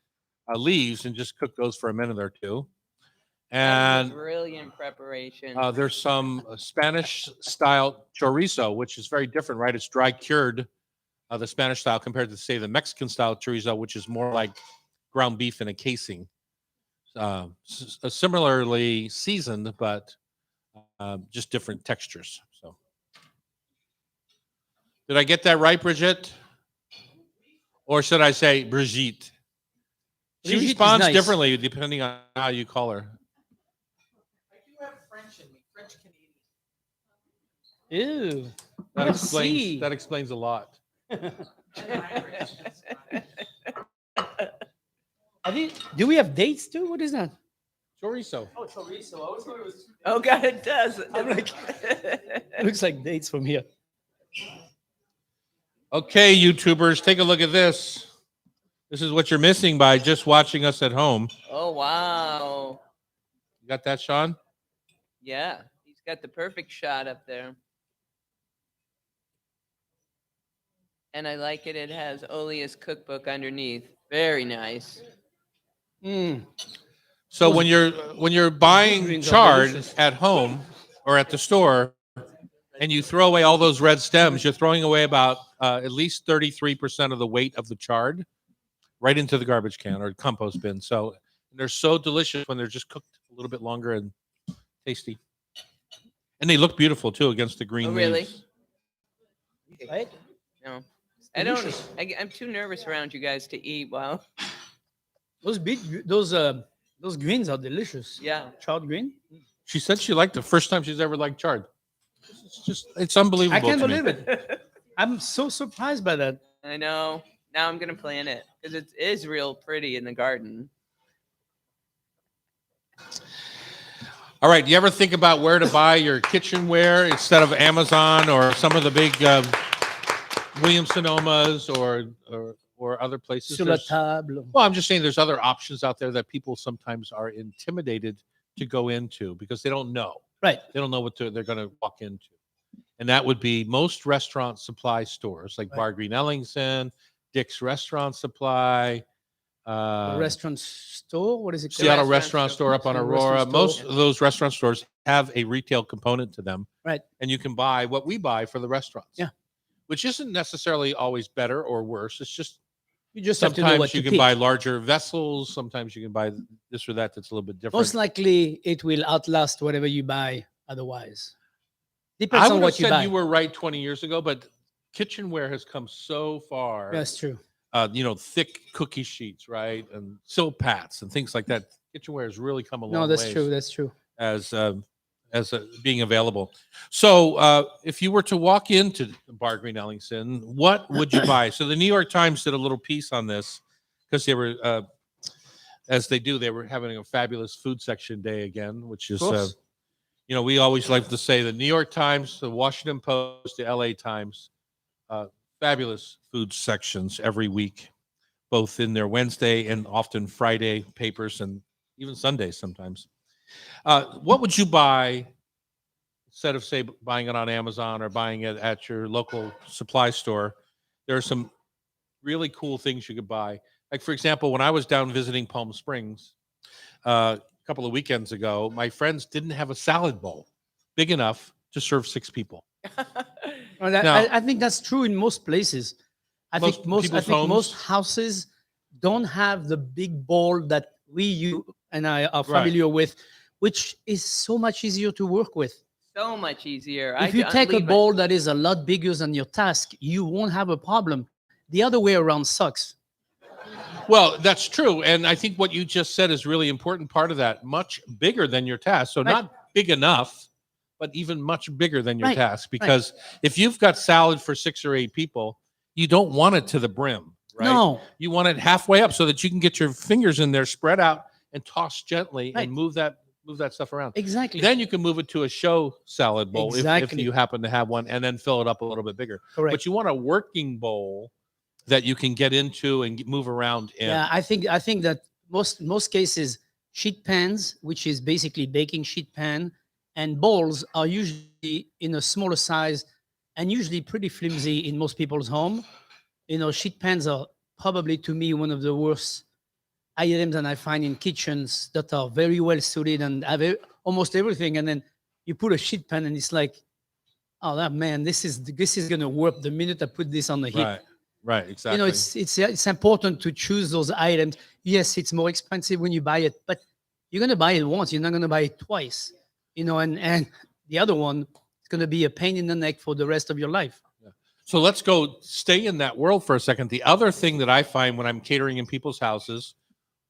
leaves and just cook those for a minute or two. That is And a brilliant preparation. there's some Spanish style chorizo, which is very different, right? It's dry cured, the Spanish style compared to, say, the Mexican style chorizo, which is more like ground beef in a casing. Similarly seasoned, but just different textures. So, did I get that right, Brigitte? Or should I say Brigitte? She Brigitte is responds nice. differently depending on how you call her. I do have French in me, French Canadian. Ew. That Merci. explains a lot. Do we have dates too? What is that? Chorizo. Oh, chorizo. I always thought it was. Oh God, it does. I'm like- Looks like dates from here. Okay, YouTubers, take a look at this. This is what you're missing by just watching us at home. Oh wow. You got that, Sean? Yeah, he's got the perfect shot up there. And I like it. It has Olia's cookbook underneath. Very nice. Mm. So Those- when you're buying greens are chard delicious. at home or at the store, and you throw away all those red stems, you're throwing away about at least 33% of the weight of the chard right into the garbage can or compost bin. So they're so delicious when they're just cooked a little bit longer and tasty. And they look beautiful too against the green Oh, really? leaves. Right? No, I don't. delicious. I'm too nervous around you guys to eat. Wow. Those those greens are delicious. Yeah. Chard green. She said she liked it. First time she's ever liked chard. It's unbelievable. I can't to me. believe it. I'm so surprised by that. I know. Now I'm gonna plant it because it is real pretty in the garden. All right. Do you ever think about where to buy your kitchenware instead of Amazon or some of the big Williams Sonomas or other places? Sur la table. Well, I'm just saying there's other options out there that people sometimes are intimidated to go into because they don't know. Right. They don't know what they're going to walk into. And that would be most restaurant supply stores like Right. Bar Green Ellingson, Dick's Restaurant Supply, The restaurant store. What is it called? Seattle restaurant Restaurant Store up on Seattle Aurora. restaurant store. Most of those restaurant stores have a retail component to them. Right. And you can buy what we buy for the restaurants. Yeah. Which isn't necessarily always better or worse. It's just You just have to know sometimes what you to can buy pick. larger vessels. Sometimes you can buy this or that that's a little bit different. Most likely, it will outlast whatever you buy otherwise. I Depends on would have what you said buy. you were right 20 years ago, but kitchenware has come so far. That's true. Thick cookie sheets, right, and silpats and things like that. Kitchenware has really come a long No, that's ways true. That's true. as being available. So, if you were to walk into Bar Green Ellingson, what would you buy? So, the New York Times did a little piece on this because they were, as they do, they were having a fabulous food section day again, which is, course. we always like to say the New York Times, the Washington Post, the LA Times, fabulous food sections every week, both in their Wednesday and often Friday papers and even Sundays sometimes. What would you buy instead of, say, buying it on Amazon or buying it at your local supply store? There are some really cool things you could buy. Like, for example, when I was down visiting Palm Springs a couple of weekends ago, my friends didn't have a salad bowl big enough to serve 6 people. Well, Now- I think that's true in most places. I Most think most people's homes? houses don't have the big bowl that you and I are Right. familiar with, which is so much easier to work with. So much easier. If you don't take a leave my- bowl that is a lot bigger than your task, you won't have a problem. The other way around sucks. Well, that's true. And I think what you just said is really important part of that. Much bigger than your task. So Right. not big enough, but even much bigger than your Right. task. Because if you've got salad for 6 or 8 people, you don't want it to the brim, right? No, You want it halfway up so that you can get your fingers in there, spread out, and toss gently Right. and move that stuff around. exactly. Then you can move it to a show salad bowl if Exactly. you happen to have one, and then fill it up a little bit bigger. Correct. But you want a working bowl that you can get into and move around in. Yeah, I think that most cases, sheet pans, which is basically baking sheet pan, and bowls are usually in a smaller size and usually pretty flimsy in most people's home. Sheet pans are probably, to me, one of the worst items that I find in kitchens that are very well suited and have almost everything. And then you put a sheet pan and it's like, oh, that man, this is gonna work the minute I put this on the heat. Right, exactly. It's important to choose those items. Yes, it's more expensive when you buy it, but you're gonna buy it once. You're not gonna buy it twice. And the other one is gonna be a pain in the neck for the rest of your life. So let's stay in that world for a second. The other thing that I find when I'm catering in people's houses,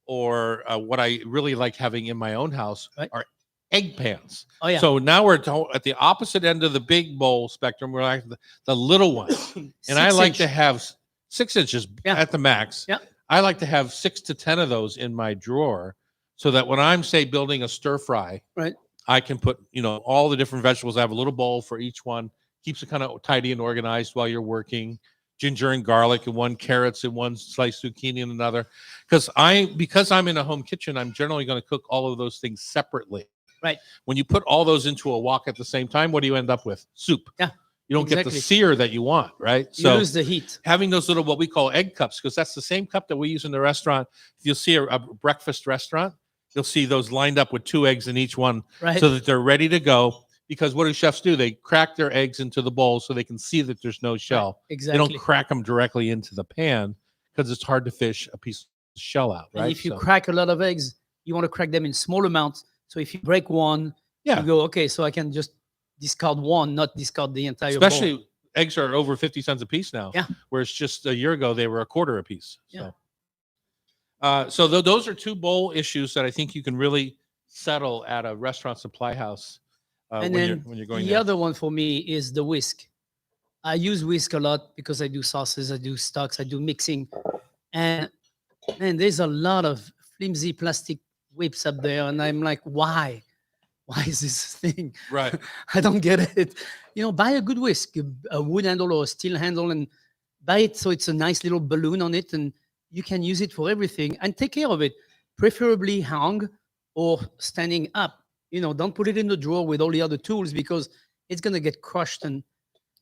or what I really like having in my own house, Right. are egg pans. Oh yeah. So now we're at the opposite end of the big bowl spectrum. We're like the little ones, and I 6 like inch. to have 6 inches Yeah. at the max. Yeah. I like to have 6 to 10 of those in my drawer, so that when I'm, say, building a stir fry, Right. I can put all the different vegetables. I have a little bowl for each one. Keeps it kind of tidy and organized while you're working. Ginger and garlic in one, carrots in one, sliced zucchini in another. Because I'm in a home kitchen, I'm generally going to cook all of those things separately. Right. When you put all those into a wok at the same time, what do you end up with? Soup. Yeah, You don't get exactly. the sear that you want, right? You lose the heat. Having those little, what we call egg cups, because that's the same cup that we use in the restaurant. If you'll see a breakfast restaurant, you'll see those lined up with 2 eggs in each one, Right. so that they're ready to go. Because what do chefs do? They crack their eggs into the bowl so they can see that there's no shell. They Exactly. don't crack them directly into the pan because it's hard to fish a piece of shell out, right? And if you So- crack a lot of eggs, you want to crack them in small amounts. So if you break one, Yeah. you go, okay, so I can just discard one, not discard the entire especially bowl. eggs are over 50 cents a piece now. Yeah. Whereas just a year ago they were a quarter a piece. Yeah. So those are 2 bowl issues that I think you can really settle at a restaurant supply house And when then you're going the there. other one for me is the whisk. I use whisk a lot because I do sauces, I do stocks, I do mixing, and man, there's a lot of flimsy plastic whips up there, and I'm like, why? Why is this thing? Right. I don't get it. Buy a good whisk, a wood handle or a steel handle, and buy it so it's a nice little balloon on it, and you can use it for everything and take care of it, preferably hung or standing up. Don't put it in the drawer with all the other tools because it's gonna get crushed and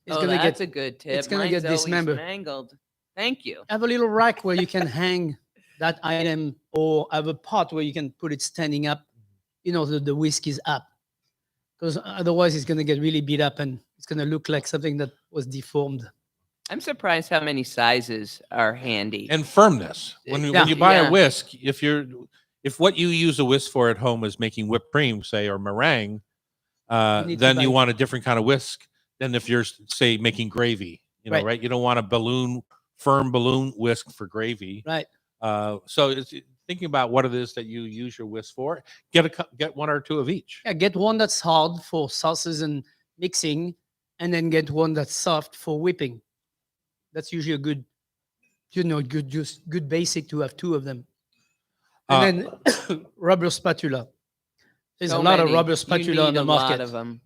it's Oh, gonna that's get a good tip. it's gonna Mine's get always dismembered. mangled. Thank you. Have a little rack where you can hang that item, or have a pot where you can put it standing up. The whisk is up, because otherwise it's going to get really beat up and it's going to look like something that was deformed. I'm surprised how many sizes are handy. And firmness. When you buy Yeah. a whisk, if what you use a whisk for at home is making whipped cream, say, or meringue, need to then you buy- want a different kind of whisk than if you're, say, making gravy. Right. Right? You don't want a firm balloon whisk for gravy. Right. So it's thinking about what it is that you use your whisk for. Get one or two of each. Yeah, get one that's hard for sauces and mixing, and then get one that's soft for whipping. That's usually a good, good basic to have two of them. And then rubber spatula. There's So a lot of many. rubber You spatula on need the a market. lot of them.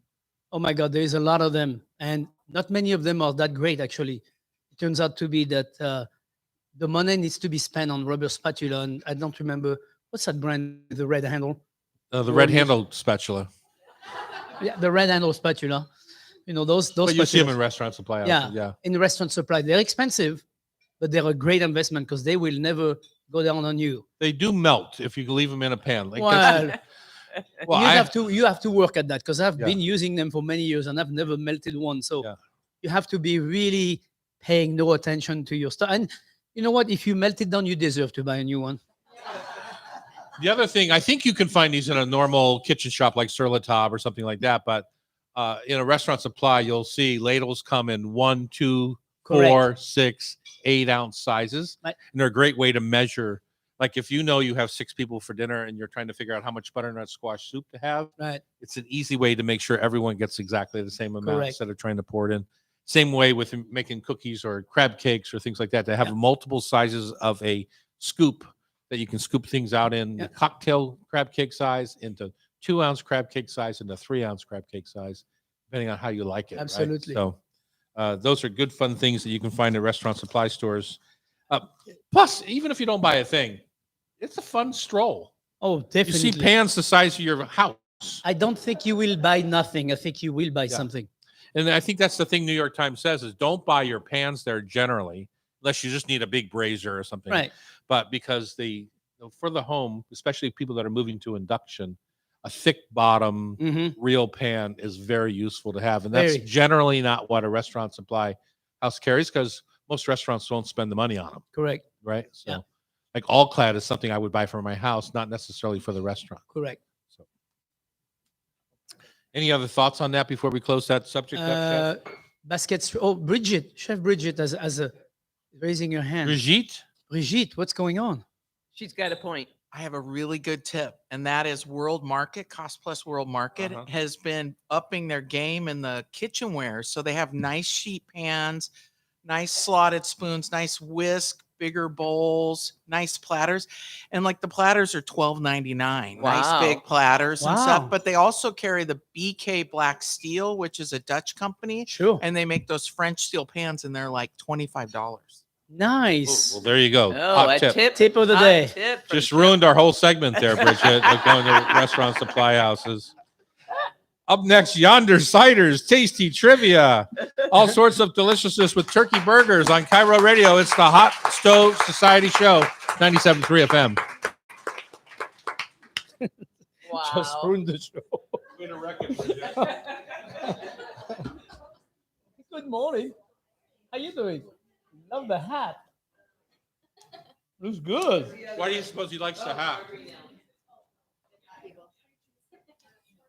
Oh my God, there's a lot of them, and not many of them are that great. Actually, it turns out to be that the money needs to be spent on rubber spatula, and I don't remember what's that brand with the red handle. The Well, red you- handled spatula. Yeah, the red handle spatula. Those But you see them spatulas. in restaurant supply. Yeah. Houses, yeah. In the restaurant supply, they're expensive, but they're a great investment because they will never go down on you. They do melt if you leave them in a pan. Like Well, you have to work at that, because I've Yeah. been using them for many years and I've never melted one. So Yeah. you have to be really paying no attention to your stuff. And you know what? If you melt it down, you deserve to buy a new one. The other thing, I think you can find these in a normal kitchen shop like Sur La Table or something like that. But in a restaurant supply, you'll see ladles come in 1, 2, Correct. 4, 6, 8-ounce sizes. Right. And they're a great way to measure. Like if you know you have 6 people for dinner and you're trying to figure out how much butternut squash soup to have, Right. it's an easy way to make sure everyone gets exactly the same amount Correct. instead of trying to pour it in. Same way with making cookies or crab cakes or things like that. They have Yeah. multiple sizes of a scoop that you can scoop things out in. Yeah. The cocktail crab cake size into 2-ounce crab cake size into 3-ounce crab cake size, depending on how you like it. right? Absolutely. So those are good, fun things that you can find in restaurant supply stores. Plus, even if you don't buy a thing, it's a fun stroll. Oh, You definitely. see pans the size of your house. I don't think you will buy nothing. I think you will buy Yeah. something. And I think that's the thing New York Times says is don't buy your pans there generally, unless you just need a big brazier or something. Right. But because for the home, especially people that are moving to induction, a thick bottom Mm-hmm. real pan is very useful to have. And that's Very. generally not what a restaurant supply house carries, because most restaurants won't spend the money on them. Correct. Right. So Yeah. like All Clad is something I would buy for my house, not necessarily for the restaurant. Correct. So any other thoughts on that before we close that subject up, Chef? Baskets. Oh, Bridget, Chef Bridget, as a raising your hand. Brigitte? Brigitte, what's going on? She's got a point. I have a really good tip, and that is World Market, Cost Plus World Market Uh-huh. has been upping their game in the kitchenware. So they have nice sheet pans, nice slotted spoons, nice whisk, bigger bowls, nice platters. And like the platters are $12.99. Wow. Nice big platters and Wow. stuff. But they also carry the BK Black Steel, which is a Dutch company. Sure. And they make those French steel pans, and they're like $25. Nice. Well, there you go. Oh, Hot a tip. tip. Tip of the hot day. tip from Just Chef- ruined our whole segment there, Bridget, of going to restaurant supply houses. Up next, Yonder Ciders, Tasty Trivia. All sorts of deliciousness with turkey burgers on Cairo Radio. It's the Hot Stove Society Show, 97.3 FM. Just Wow. ruined the show. Good morning. How you doing? Love the hat. Looks good. Why do you suppose he likes the hat?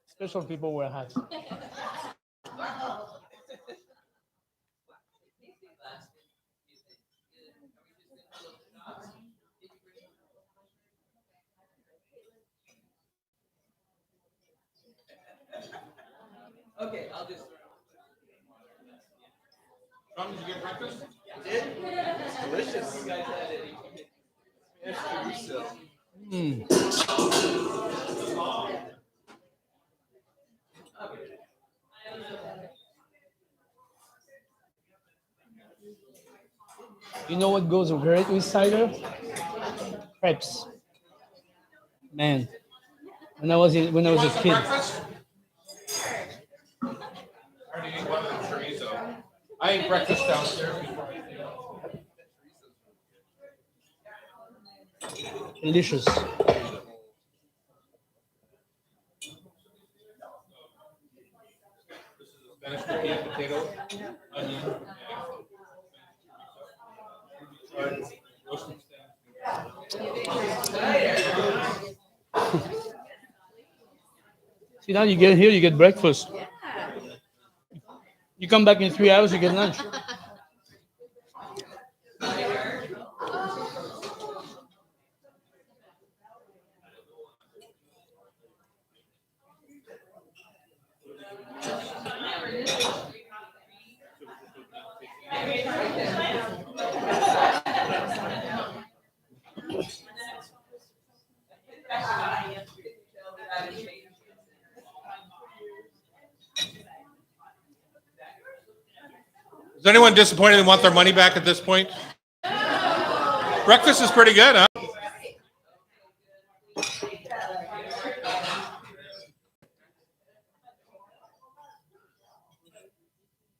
Special people wear hats. Okay, I'll just. Tom, did you get breakfast? Delicious. You know what goes great with cider? Crepes. Man, when I was a kid. Breakfast? I already ate one of the chorizo. I ate breakfast downstairs before I ate Delicious. Spanish tortilla, potato, onion, and roasted See, now you get here, you get breakfast. You come back in 3 hours, you get lunch. Is anyone disappointed and want their money back at this point? Breakfast is pretty good, huh?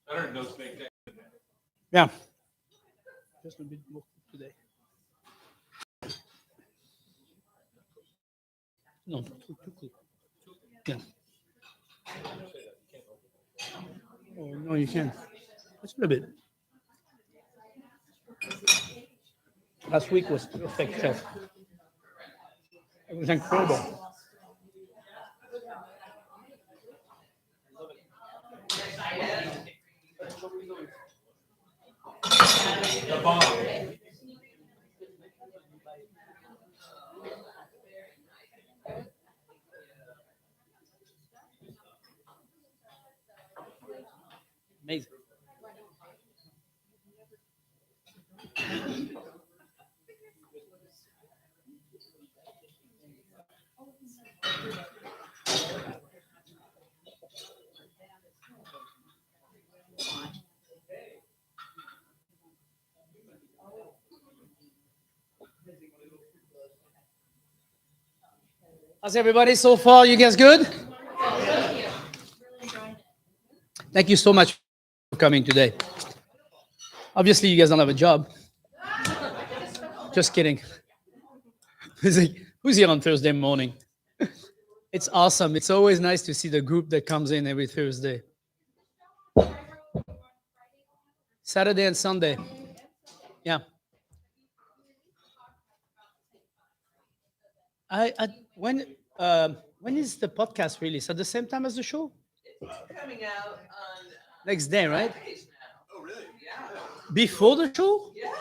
Better than those baked eggs. Yeah. Just a bit more today. No, too quick. Yeah. Oh, no, you can't. Just a little bit. Last week was perfect, chef. It was incredible. The bomb. Amazing. How's everybody so far? You guys good? Thank you so much for coming today. Obviously, you guys don't have a job. Just kidding. Who's here on Thursday morning? It's awesome. It's always nice to see the group that comes in every Thursday. Saturday and Sunday. Yeah. When is the podcast released? At the same time as the show? Coming out on Next day, right? Fridays now. Oh, really? Yeah. Before the show? Yeah.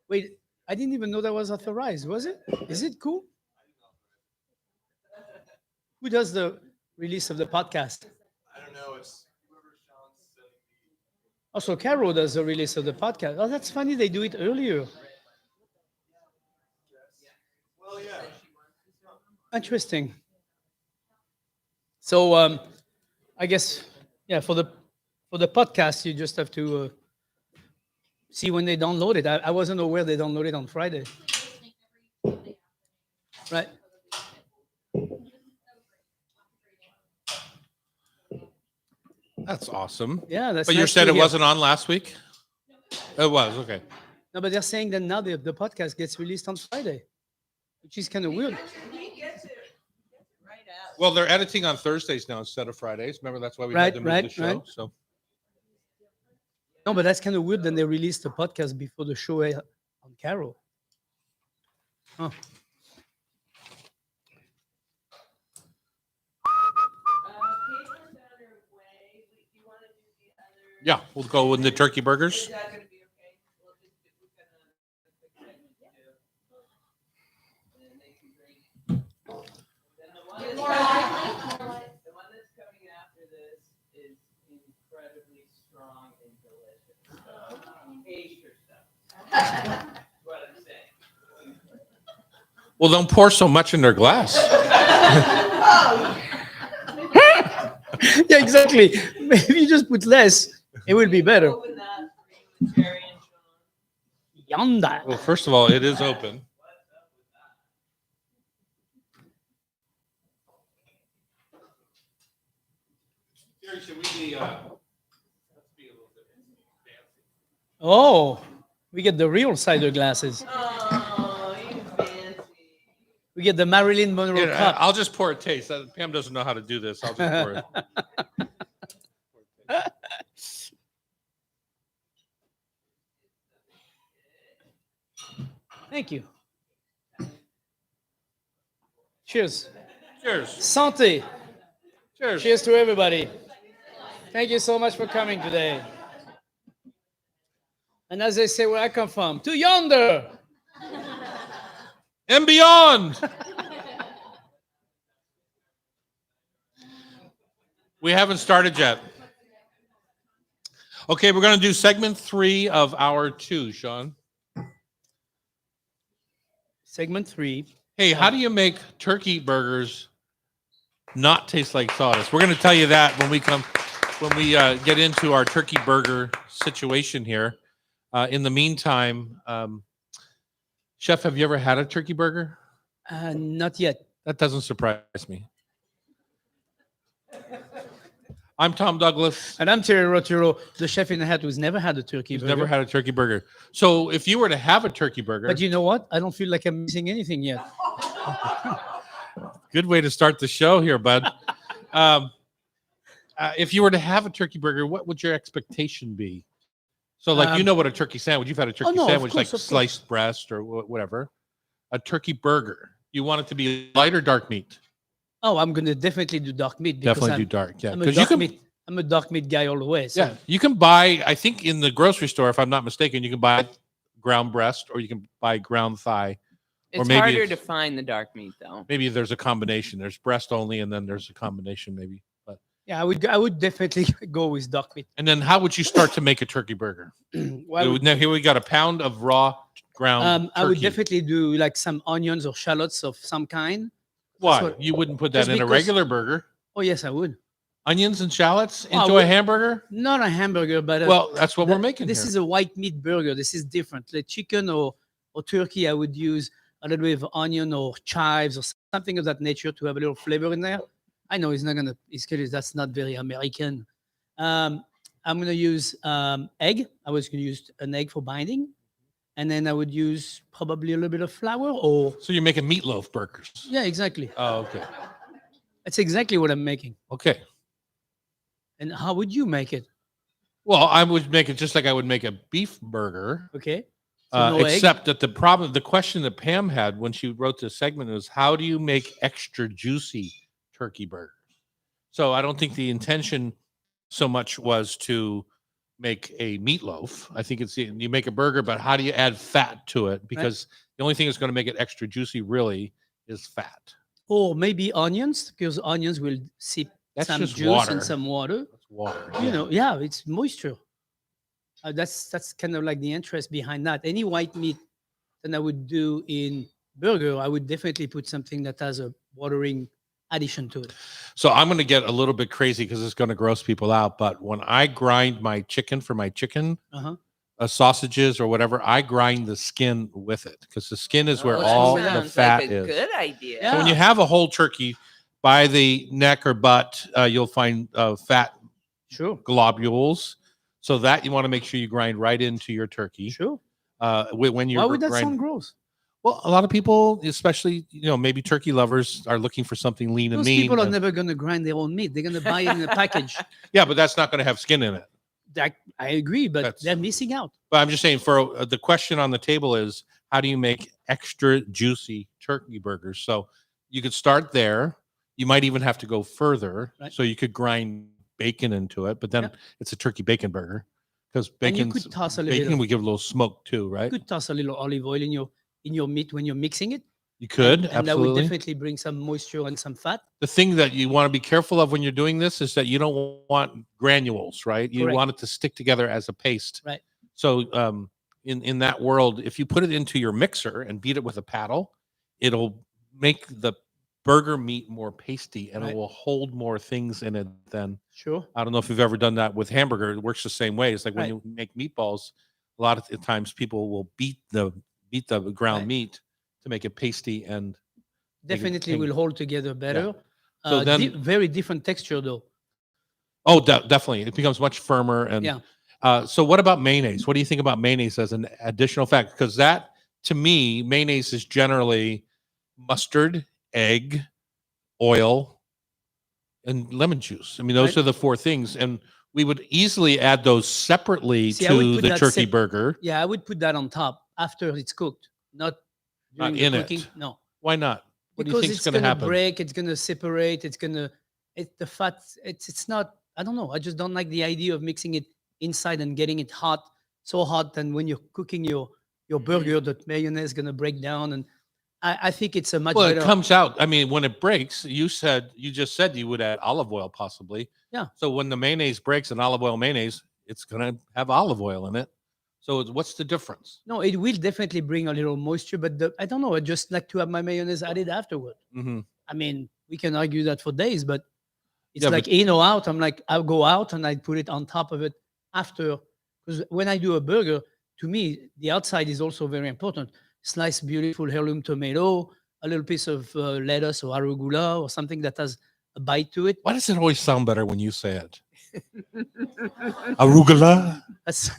Wait, I didn't even know that was authorized. Was it? Is it cool? Who does the release of the podcast? I don't know. It's whoever Sean's sending me. Also, Caro does the release of the podcast. Oh, that's funny. They do it earlier. Well, yeah. Interesting. So, I guess, yeah, for the podcast, you just have to see when they download it. I wasn't aware they download it on Friday. Right. That's awesome. Yeah, that's. But you nice said to it hear. wasn't on last week? It was, okay. No, but they're saying that now the podcast gets released on Friday, which is kind of weird. He gets it right out. Well, they're editing on Thursdays now instead of Fridays. Remember, that's why we Right, had to move right, the show. right. So No, but that's kind of weird. Then they released the podcast before the show on Carol. Huh. Caitlin's on her way. Do you want to do the other? yeah, we'll go with the turkey burgers. Is that going to be okay? We'll just we've got a quick segment to do. And then they can drink. Then the one that's coming after this is incredibly strong and delicious. what I'm saying. Well, don't pour so much in their glass. Yeah, exactly. Maybe you just put less. It will be better. Open that for you, Terry and Sean. Yonder. Well, first of all, it is open. Terry, should we be, let's be a little bit fancy. Oh, we get the real cider glasses. Oh, you fancy. We get the Marilyn Monroe Here, cup. I'll just pour a taste. Pam doesn't know how to do this. I'll just pour it. Thank you. Cheers. Cheers. Santé. Cheers. Cheers to everybody. Thank you so much for coming today. And as they say where I come from, to yonder. And beyond. We haven't started yet. Okay, we're going to do segment 3 of hour 2, Sean. Segment 3. Hey, how do you make turkey burgers not taste like sawdust? We're going to tell you that when we get into our turkey burger situation here. In the meantime, Chef, have you ever had a turkey burger? Not yet. That doesn't surprise me. I'm Tom Douglas. And I'm Terry Roturo, the chef in the hat who's never had a turkey Who's burger. never had a turkey burger. So if you were to have a turkey burger, But you know what? I don't feel like I'm missing anything yet. good way to start the show here, bud. If you were to have a turkey burger, what would your expectation be? So, like, you know what a turkey sandwich, you've had a turkey no, of sandwich, course, like of course. sliced breast or whatever. A turkey burger. You want it to be light or dark meat? Oh, I'm going to definitely do dark meat. Because Definitely do dark, yeah. I'm a Because you dark can, meat. I'm a dark meat guy all the way. So. yeah, you can buy, I think in the grocery store, if I'm not mistaken, you can buy ground breast or you can buy ground thigh. It's maybe harder it's- to find the dark meat though. Maybe there's a combination. There's breast only, and then there's a combination, maybe. But Yeah, I would definitely go with dark meat. and then how would you start to make a turkey burger? Well, I would- Now here we got a pound of raw ground I would turkey. definitely do like some onions or shallots of some kind. Why? what- You wouldn't put that just in a because- regular burger? Oh, yes, I would. Onions and shallots Oh, I into a would- hamburger? Not a hamburger, but Well, that's what we're making This here. is a white meat burger. This is different. Like chicken or turkey, I would use a little bit of onion or chives or something of that nature to have a little flavor in there. I know that's not very American. I'm gonna use egg. I was gonna use an egg for binding, and then I would use probably a little bit of flour or So you're making meatloaf burgers. yeah, exactly. Oh, okay. That's exactly what I'm making. Okay. And how would you make it? Well, I would make it just like I would make a beef burger. Okay. So no egg? Except that the question that Pam had when she wrote this segment was, how do you make extra juicy turkey burgers? So I don't think the intention so much was to make a meatloaf. I think it's you make a burger, but how do you add fat to it? Because the only thing that's going to make it extra juicy really is fat. Or maybe onions, because onions will sip That's some just juice water. and some water. That's water. You know, yeah, it's moisture. That's kind of like the interest behind that. Any white meat that I would do in burger, I would definitely put something that has a watering addition to it. So I'm going to get a little bit crazy because it's going to gross people out. But when I grind my chicken for my chicken Uh-huh. sausages or whatever, I grind the skin with it because the skin is where Oh, all that the sounds fat like a is. good idea. Yeah. So when you have a whole turkey, by the neck or butt, you'll find fat Sure. globules. So that you want to make sure you grind right into your turkey. Sure. When you're Why would that grind- sound gross? Well, a lot of people, especially maybe turkey lovers, are looking for something lean and Those mean. people are and- never going to grind their own meat. They're going to buy it in a package. Yeah, but that's not going to have skin in it. I agree, but That's- they're missing out. But I'm just saying, for the question on the table is, how do you make extra juicy turkey burgers? So you could start there. You might even have to go further. Right. So you could grind bacon into it, but then Yeah. it's a turkey bacon burger because And you bacon could toss a little bit bacon of, would give a little smoke too, you right? could toss a little olive oil in your meat when you're mixing it. You could And that would absolutely. definitely bring some moisture and some fat. The thing that you want to be careful of when you're doing this is that you don't want granules, right? You Correct. want it to stick together as a paste. Right. So in that world, if you put it into your mixer and beat it with a paddle, it'll make the burger meat more pasty and Right. it will hold more things in it than Sure. I don't know if you've ever done that with hamburger. It works the same way. It's like when Right. you make meatballs, a lot of the times people will beat the ground Right. meat to make it pasty and make it Definitely hang- will hold together better. So then- Very different texture though. Oh, definitely. It becomes much firmer. And Yeah. so what about mayonnaise? What do you think about mayonnaise as an additional fact? Because that, to me, mayonnaise is generally mustard, egg, oil, and lemon juice. I mean, those Right. are the four things. And we would easily add those separately See, I would to put the that turkey burger. Yeah, I would put that on top after it's cooked, not Not during the in cooking. it. No, Why not? What do you because think is it's going to gonna happen? break. It's gonna separate. The fat. It's not. I don't know. I just don't like the idea of mixing it inside and getting it hot, so hot. And when you're cooking your burger, that mayonnaise is gonna break down. And I think it's a much Well, better. it comes out. I mean, when it breaks, you just said you would add olive oil possibly. Yeah. So when the mayonnaise breaks in olive oil mayonnaise, it's going to have olive oil in it. So what's the difference? No, it will definitely bring a little moisture, but I don't know. I just like to have my mayonnaise added afterward. Mm-hmm. I mean, we can argue that for days, but it's Yeah, like but- in or out. I'm like, I'll go out and I put it on top of it after. Because when I do a burger, to me, the outside is also very important. Slice beautiful heirloom tomato, a little piece of lettuce or arugula or something that has a bite to it. Why does it always sound better when you say it? Arugula, That's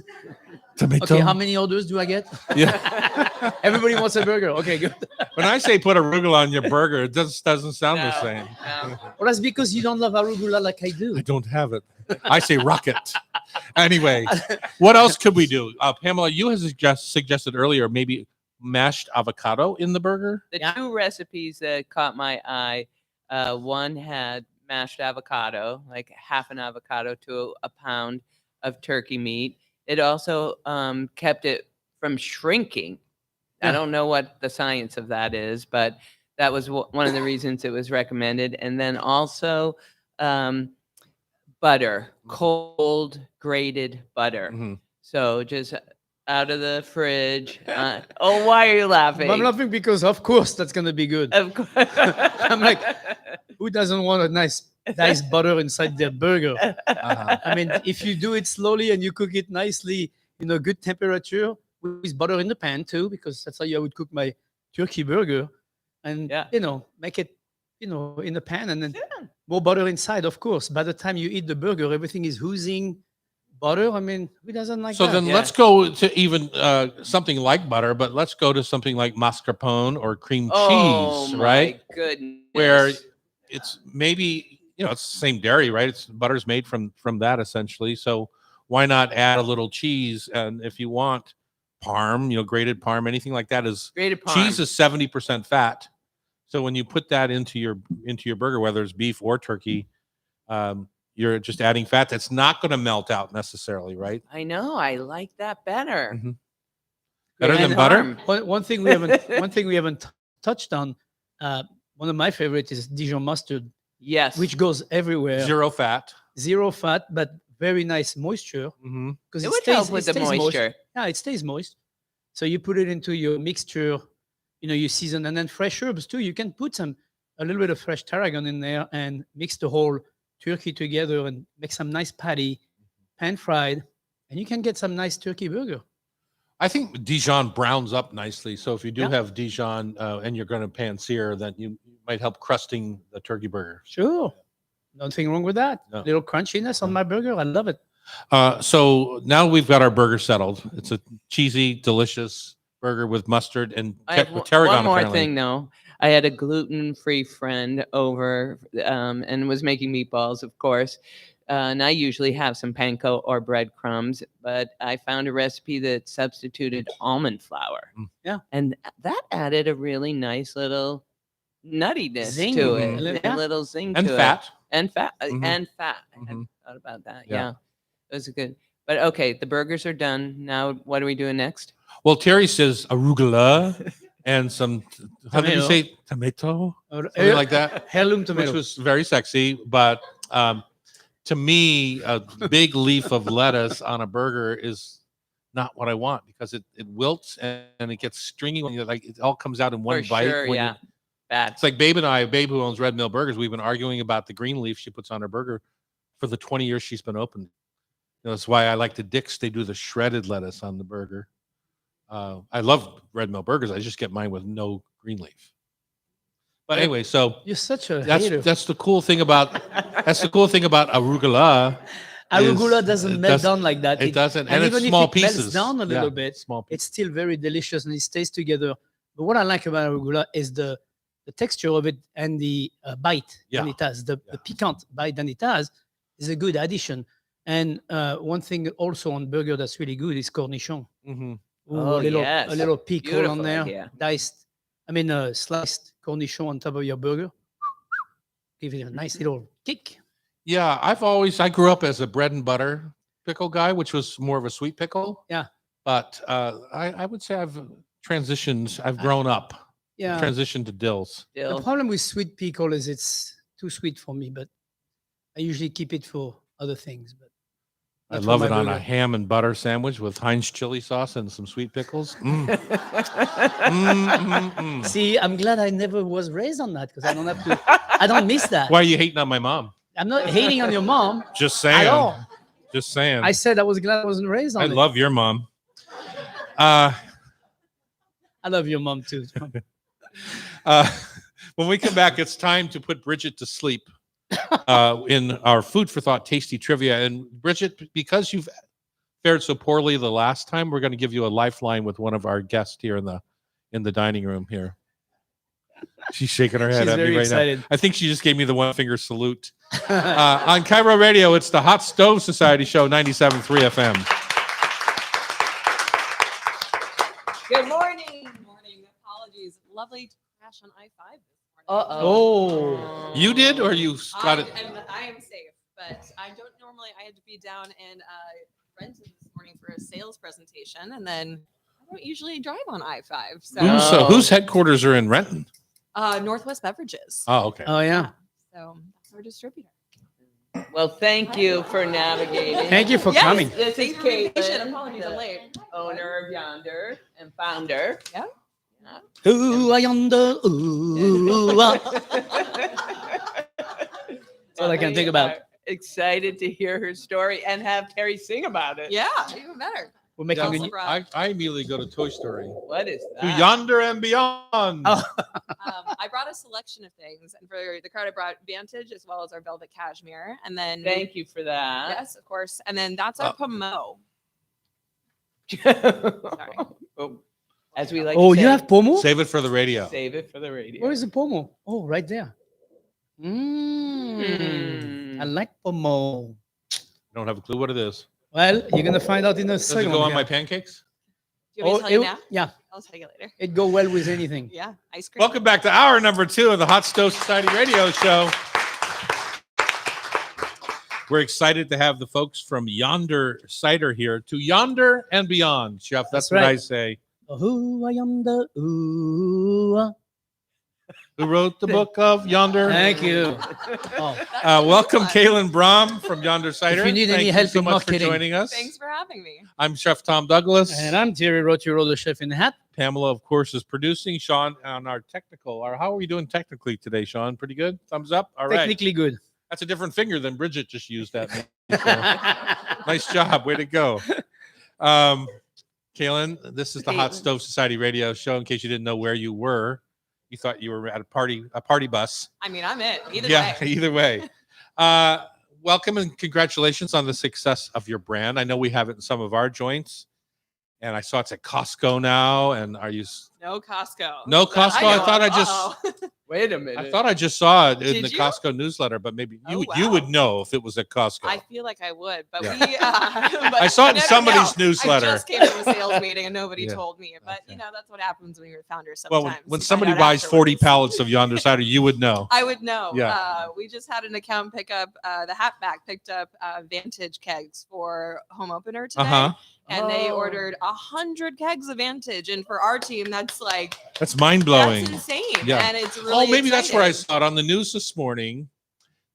tomato. okay. How many orders do I get? Yeah. Everybody wants a burger. Okay, good. When I say put arugula on your burger, it doesn't sound the No, same. no. Well, that's because you don't love arugula like I do. I don't have it. I say rocket. Anyway, what else could we do? Pamela, you had suggested earlier maybe mashed avocado in the burger. The Yeah. two recipes that caught my eye, one had mashed avocado, like half an avocado to a pound of turkey meat. It also kept it from shrinking. I Yeah. don't know what the science of that is, but that was one of the reasons it was recommended. And then also butter, cold grated butter. Mhm. So just out of the fridge. Oh, why are you laughing? I'm laughing because, of course, that's gonna be good. Of course. I'm like, who doesn't want a nice butter inside their burger? Uh-huh. I mean, if you do it slowly and you cook it nicely, good temperature with butter in the pan too, because that's how I would cook my turkey burger, and Yeah. make it, in the pan, and then more butter inside. Of course, by the time you eat the burger, everything is oozing butter. I mean, who doesn't like So that? then Yeah. let's go to even something like butter, but let's go to something like mascarpone or cream Oh, cheese, my right? goodness. Where it's maybe it's the same dairy, right? It's butter's made from that essentially. So why not add a little cheese? And if you want parm, grated parm, anything like that is Grated parm. cheese is 70% fat. So when you put that into your burger, whether it's beef or turkey, you're just adding fat that's not going to melt out necessarily, right? I know. I like that better. Mhm. Better than Grated butter? parm. One thing we haven't touched on. One of my favorites is Dijon mustard, Yes. which goes everywhere. Zero fat. Zero fat, but very nice moisture Mm-hmm. because it would help with the moist. moisture. Yeah, it stays moist. So you put it into your mixture, you season, and then fresh herbs too. You can put a little bit of fresh tarragon in there and mix the whole turkey together and make some nice patty, pan fried, and you can get some nice turkey burger. I think Dijon browns up nicely. So if you do Yeah. have Dijon and you're going to pan sear, then you might help crusting the turkey burger. Sure. Nothing wrong with that. No. Little crunchiness on my burger. I love it. So now we've got our burger settled. It's a cheesy, delicious burger with mustard and I have tarragon. one more apparently. thing though. I had a gluten-free friend over and was making meatballs, of course. And I usually have some panko or breadcrumbs, but I found a recipe that substituted almond flour. Yeah. And that added a really nice little nuttiness Zing. to Mhm. it. Yeah. A little zing And to fat. it. And fat. Mhm. And fat. I Mhm. hadn't thought about that. Yeah. Yeah. It was good. But okay, the burgers are done. Now what are we doing next? Well, Terry says arugula and some, how did you Tomato. say? Tomato? Or, Something like that. Heirloom Which tomato. was very sexy. But to me, a big leaf of lettuce on a burger is not what I want because it wilts and it gets stringy when you like it all comes out in one For bite. sure, when you- yeah. Bad. It's like Babe who owns Red Mill Burgers. We've been arguing about the green leaf she puts on her burger for the 20 years she's been open. That's why I like the Dick's. They do the shredded lettuce on the burger. I love Red Mill Burgers. I just get mine with no green leaf. But anyway, so You're such a hater. that's the cool thing about arugula. Arugula is doesn't it melt doesn't- down like that. It doesn't, and even it's if small it melts pieces. down a little Yeah, bit, small pieces. it's still very delicious and it stays together. But what I like about arugula is the texture of it and the bite that Yeah. it has. The piquant bite that it has is a good addition. And one thing also on burger that's really good is cornichon. Mhm. Ooh, Oh, a yes. little pickle on Beautiful there, idea. sliced cornichon on top of your burger. Give it a nice little kick. Yeah, I grew up as a bread and butter pickle guy, which was more of a sweet pickle. Yeah. But I would say I've transitioned. I've grown up. Yeah. Transitioned to dills. The Still. problem with sweet pickle is it's too sweet for me, but I usually keep it for other things. But I not for love my it on a burger. ham and butter sandwich with Heinz chili sauce and some sweet pickles. Mm. Mm. See, I'm glad I never was raised on that because I don't have to. I don't miss that. Why are you hating on my mom? I'm not hating on your mom Just at saying. all. Just saying. I said I was glad I wasn't raised on I it. love your mom. I love your mom too. When we come back, it's time to put Bridget to sleep in our food for thought tasty trivia. And Bridget, because you've fared so poorly the last time, we're going to give you a lifeline with one of our guests here in the dining room here. She's shaking her head She's at me very right excited. now. I think she just gave me the one finger salute. On Cairo Radio, it's the Hot Stove Society Show, 97.3 FM. Good morning. Good morning. Apologies. Lovely to crash on I-5 this morning. Oh, You did, or you got it? I am safe, but I don't normally. I had to be down in Renton this morning for a sales presentation, and then I don't usually drive on I-5. So Whose headquarters are in Renton? Northwest Beverages. Oh, okay. oh yeah. So that's our distributor. Well, thank you for navigating. Thank you for Yes. coming. This is Thanks for being patient. Caitlin, Apologies, I'm the late. owner of Yonder and founder. Yeah. Ooh, I yonder. Ooh, ah. That's all I can think about. Excited to hear her story and have Terry sing about it. Yeah, even better. We're making Yeah. a new. I immediately go to Toy Story. What is To that? Yonder and Beyond. Oh. I brought a selection of things, and for the crowd, I brought Vantage as well as our velvet cashmere, and then Thank you for that. yes, of course, and then that's our pomo. Oh, as we like Oh, to you say, have pomo? Save it for the radio. save it for the radio. Where is the pomo? Oh, right there. Mm. I like pomo. I don't have a clue what it is. Well, you're gonna find out in a Does it second. go on yeah. my pancakes? Do you want me to tell you now? Yeah, I'll tell you later. it go well with anything. Yeah, ice cream. Welcome back to hour number 2 of the Hot Stove Society Radio Show. We're excited to have the folks from Yonder Cider here. To Yonder and Beyond, Chef. That's That's what I right. say. Ooh, I yonder. Ooh. ah. Who wrote the book of Yonder? Thank you. Oh, Welcome, Kaylin Brom from Yonder Cider. you need Thank any you help so in much for marketing. joining us. Thanks for having me. I'm Chef Tom Douglas. and I'm Terry Roturo, the chef in the hat. Pamela, of course, is producing. Sean on our technical. How are we doing technically today, Sean? Pretty good? Thumbs up? All right. Technically good. That's a different finger than Bridget just used at me. So, nice job. Way to go. Kaylin, this is the Hot Caitlin. Stove Society Radio Show. In case you didn't know where you were, you thought you were at a party bus. I mean, I'm it. Either Yeah, way. either way. Welcome and congratulations on the success of your brand. I know we have it in some of our joints, and I saw it's at Costco now. And are you? No Costco. No Costco? I know thought I of. just- Uh-oh. Wait a minute. I thought I just saw it in Did the you? Costco newsletter, but maybe Oh, you would wow. know if it was at Costco. I feel like I would, but Yeah. we. But I saw it you in never somebody's know. newsletter. I just came from a sales meeting and nobody Yeah. told me. But Okay. you know that's what happens when you're a founder. Well, Sometimes when You find somebody out buys 40 afterwards. pallets of Yonder Cider, you would know. I would know. Yeah. We just had an account pick up the hat back picked up Vantage kegs for home opener today, Uh-huh. and they Oh. ordered 100 kegs of Vantage. And for our team, that's like That's mind-blowing. that's insane. Yeah. And it's really Oh, maybe that's where I exciting. saw it on the news this morning.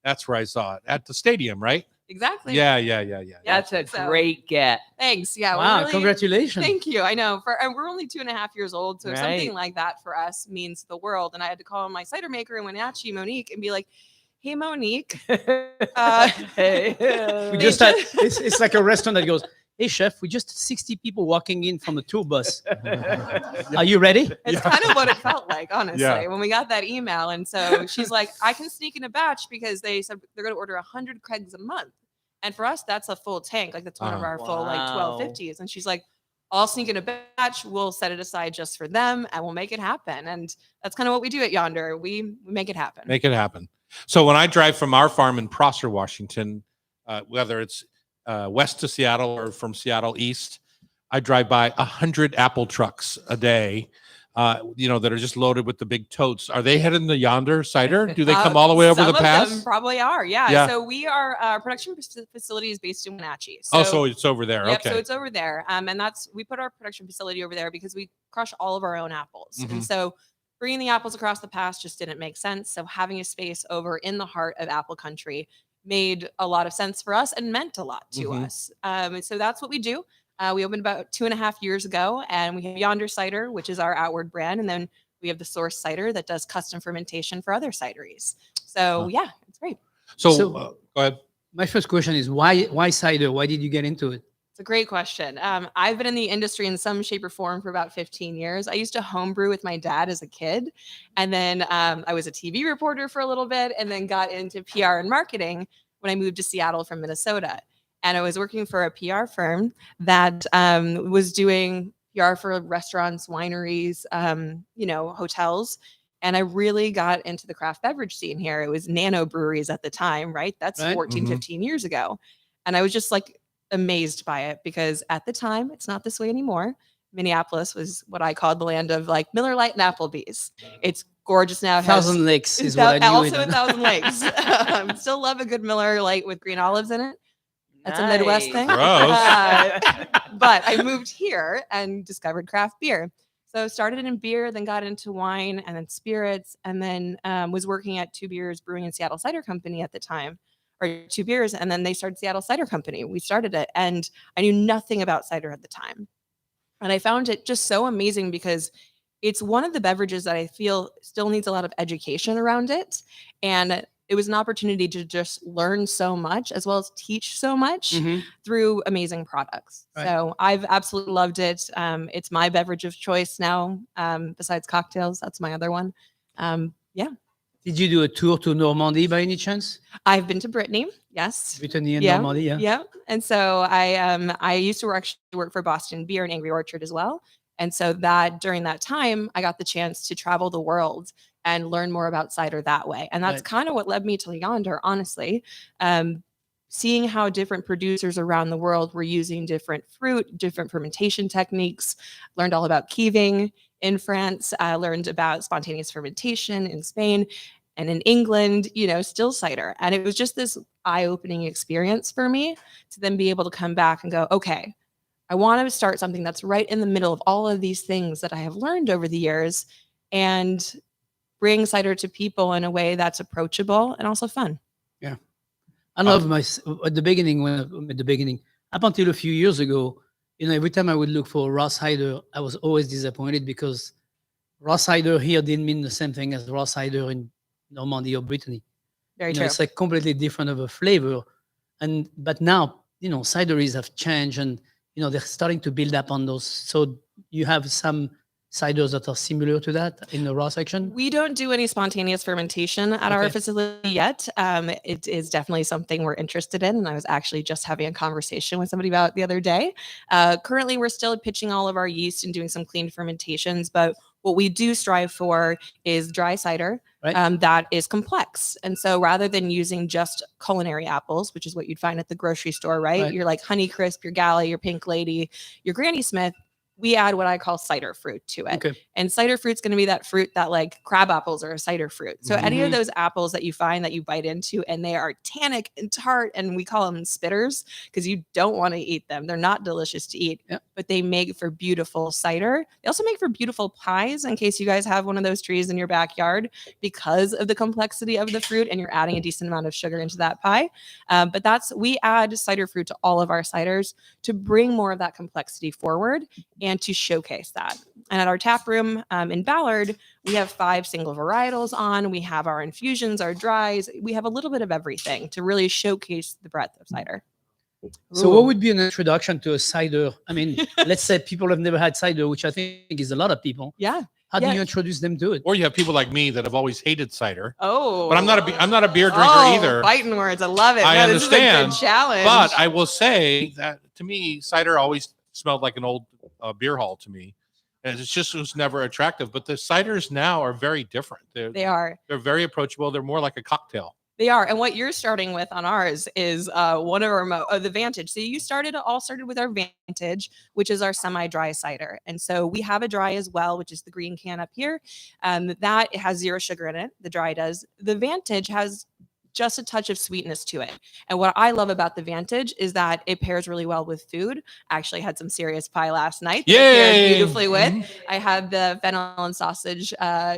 That's where I saw it at the stadium, right? Exactly. Yeah. That's a So- great get. Thanks. Yeah. we're Wow, really- congratulations. Thank you. I know. And we're only 2.5 years old, so something Right. like that for us means the world. And I had to call my cider maker in Wenatchee, Monique, and be like, "Hey, Monique, We They just had, just- it's like a restaurant that goes, hey, chef, we just 60 people walking in from the tour bus. Are you ready? It's kind of what it felt like, honestly, Yeah. when we got that email. And so she's like, I can sneak in a batch because they said they're going to order 100 kegs a month. And for us, that's a full tank. Like that's one of Uh-huh. our full like Wow. 1250s. And she's like, I'll sneak in a batch. We'll set it aside just for them and we'll make it happen. And that's kind of what we do at Yonder. We make it happen. Make it happen. So when I drive from our farm in Prosser, Washington, whether it's west to Seattle or from Seattle east, I drive by 100 apple trucks a day, that are just loaded with the big totes. Are they heading to Yonder cider? Do they come all the way over the Some of pass? them probably are. Yeah. Yeah. So we are our production facility is based in Wenatchee. So it's over there. Yep, Okay. so it's over there. And we put our production facility over there because we crush all of our own apples. Mhm. And so bringing the apples across the pass just didn't make sense. So having a space over in the heart of apple country made a lot of sense for us and meant a lot to Mhm. us. And so that's what we do. We opened about 2.5 years ago, and we have Yonder Cider, which is our outward brand. And then we have the Source Cider that does custom fermentation for other cideries. So yeah, it's great. So, So- go ahead. My first question is why cider? Why did you get into it? It's a great question. I've been in the industry in some shape or form for about 15 years. I used to homebrew with my dad as a kid. And then I was a TV reporter for a little bit and then got into PR and marketing when I moved to Seattle from Minnesota. And I was working for a PR firm that was doing PR for restaurants, wineries, hotels. And I really got into the craft beverage scene here. It was nano breweries at the time, right? That's Right. 14, Mhm. 15 years ago. And I was just like amazed by it because at the time, it's not this way anymore. Minneapolis was what I called the land of like Miller Lite and Applebee's. It's gorgeous now. It has- Thousand Lakes is what I knew. also it. a Thousand Lakes. Still love a good Miller Lite with green olives in it. That's a Midwest thing. Gross. But I moved here and discovered craft beer. So started in beer, then got into wine and then spirits, and then was working at Two Beers Brewing and Seattle Cider Company at the time, or Two Beers, and then they started Seattle Cider Company. We started it, and I knew nothing about cider at the time. And I found it just so amazing because it's one of the beverages that I feel still needs a lot of education around it. And it was an opportunity to just learn so much as well as teach so much Mhm. through amazing products. Right. So I've absolutely loved it. It's my beverage of choice now, besides cocktails. That's my other one. Did you do a tour to Normandy by any chance? I've been to Brittany. Yes. Brittany and Yeah, Normandy, yeah. Yeah. And so I used to actually work for Boston Beer and Angry Orchard as well. And so that during that time, I got the chance to travel the world and learn more about cider that way. And that's Right. kind of what led me to Yonder, honestly. Seeing how different producers around the world were using different fruit, different fermentation techniques, learned all about kieving in France. I learned about spontaneous fermentation in Spain and in England, still cider. And it was just this eye-opening experience for me to then be able to come back and go, okay, I want to start something that's right in the middle of all of these things that I have learned over the years and bring cider to people in a way that's approachable and also fun. I love at the beginning, up until a few years ago, every time I would look for raw cider, I was always disappointed because raw cider here didn't mean the same thing as raw cider in Normandy or Brittany. Very true. It's like completely different of a flavor. But now, cideries have changed and, they're starting to build up on those. So you have some ciders that are similar to that in the raw section? We don't do any spontaneous fermentation at our Okay. facility yet. It is definitely something we're interested in. And I was actually just having a conversation with somebody about it the other day. Currently, we're still pitching all of our yeast and doing some clean fermentations. But what we do strive for is dry cider Right. that is complex. And so rather than using just culinary apples, which is what you'd find at the grocery store, right? Right. You're like Honeycrisp, your Galley, your Pink Lady, your Granny Smith. we add what I call cider fruit to it. Okay. And cider fruit's going to be that fruit that like crab apples are a cider fruit. So any of Mhm. those apples that you find that you bite into and they are tannic and tart, and we call them spitters because you don't want to eat them. They're not delicious to eat, Yep. but they make for beautiful cider. They also make for beautiful pies in case you guys have one of those trees in your backyard because of the complexity of the fruit and you're adding a decent amount of sugar into that pie. But we add cider fruit to all of our ciders to bring more of that complexity forward and to showcase that. And at our tap room in Ballard, we have 5 single varietals on. We have our infusions, our dries. We have a little bit of everything to really showcase the breadth of cider. So what would be an introduction to a cider? I mean, let's say people have never had cider, which I think is a lot of people. Yeah. How do Yeah. you introduce them to it? Or you have people like me that have always hated cider. Oh. But I'm not a beer drinker Oh, either. fighting words. I love it. I No, this is a understand, good challenge. But I will say that to me, cider always smelled like an old beer hall to me. And it was never attractive. But the ciders now are very different. they are. They're very approachable. They're more like a cocktail. They are. And what you're starting with on ours is one of our the Vantage. So you all started with our Vantage, which is our semi-dry cider. And so we have a dry as well, which is the green can up here. That it has 0 sugar in it. The dry does. The Vantage has just a touch of sweetness to it. And what I love about the Vantage is that it pairs really well with food. I actually had some serious pie last night that it paired Yay! beautifully with. I had the fennel and sausage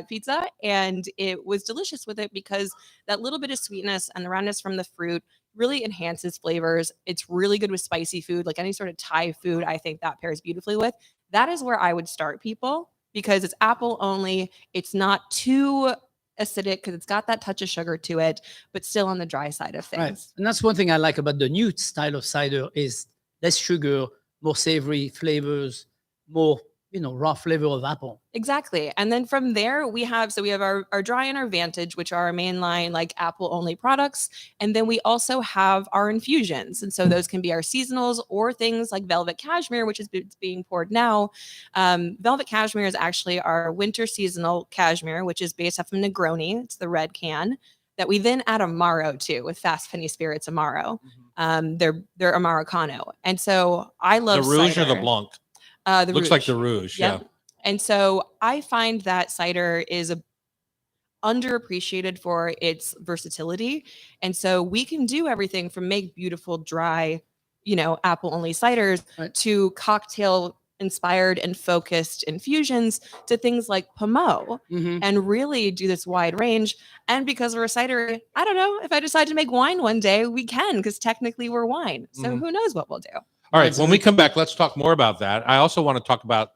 pizza, and it was delicious with it because that little bit of sweetness and the roundness from the fruit really enhances flavors. It's really good with spicy food, like any sort of Thai food. I think that pairs beautifully with. That is where I would start people because it's apple only. It's not too acidic because it's got that touch of sugar to it, but still on the dry side of things. Right. And that's one thing I like about the new style of cider is less sugar, more savory flavors, more, raw flavor of apple. Exactly. And then from there, we have our dry and our Vantage, which are our mainline, like apple only products. And then we also have our infusions. And so those can be our seasonals or things like Velvet Cashmere, which is being poured now. Velvet Cashmere is actually our winter seasonal cashmere, which is based off of Negroni. It's the red can that we then add Amaro to with Fast Penny Spirits Amaro. They're Americano. And so I love The Rouge cider. or the Blanc? The Looks like Rouge. the Rouge. Yep. Yeah. And so I find that cider is underappreciated for its versatility. And so we can do everything from make beautiful, dry, apple only ciders Right. to cocktail inspired and focused infusions to things like Pommeau Mhm. and really do this wide range. And because we're a cider, I don't know if I decide to make wine one day, we can, because technically we're wine. So Mhm. who knows what we'll do. All right. That's When a we good come back, let's talk more about that. I also want to talk about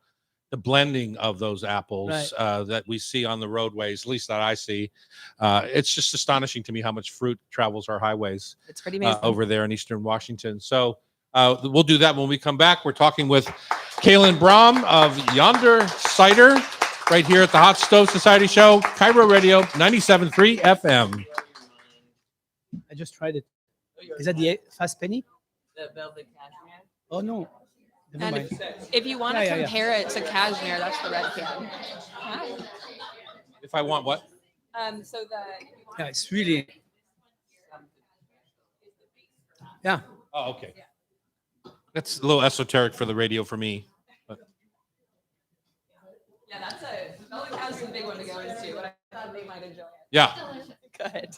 the blending of those apples that we see on the roadways, at least that I see. It's just astonishing to me how much fruit travels our highways It's pretty amazing. over there in Eastern Washington. So we'll do that when we come back. We're talking with Kaylin Brom of Yonder Cider right here at the Hot Stove Society Show, Cairo Radio 97.3 FM. I just tried it. Is that the Fast Penny? The Velvet Cashmere. Oh, no. Never And mind. if you want to Yeah. compare it to cashmere, that's the red can. If I want what? So Yeah, it's really. Yeah. Oh, okay. That's a little esoteric for the radio for me. yeah, that's Velvet Cashmere is a big one to go into, but I thought they might enjoy it. Yeah. Good.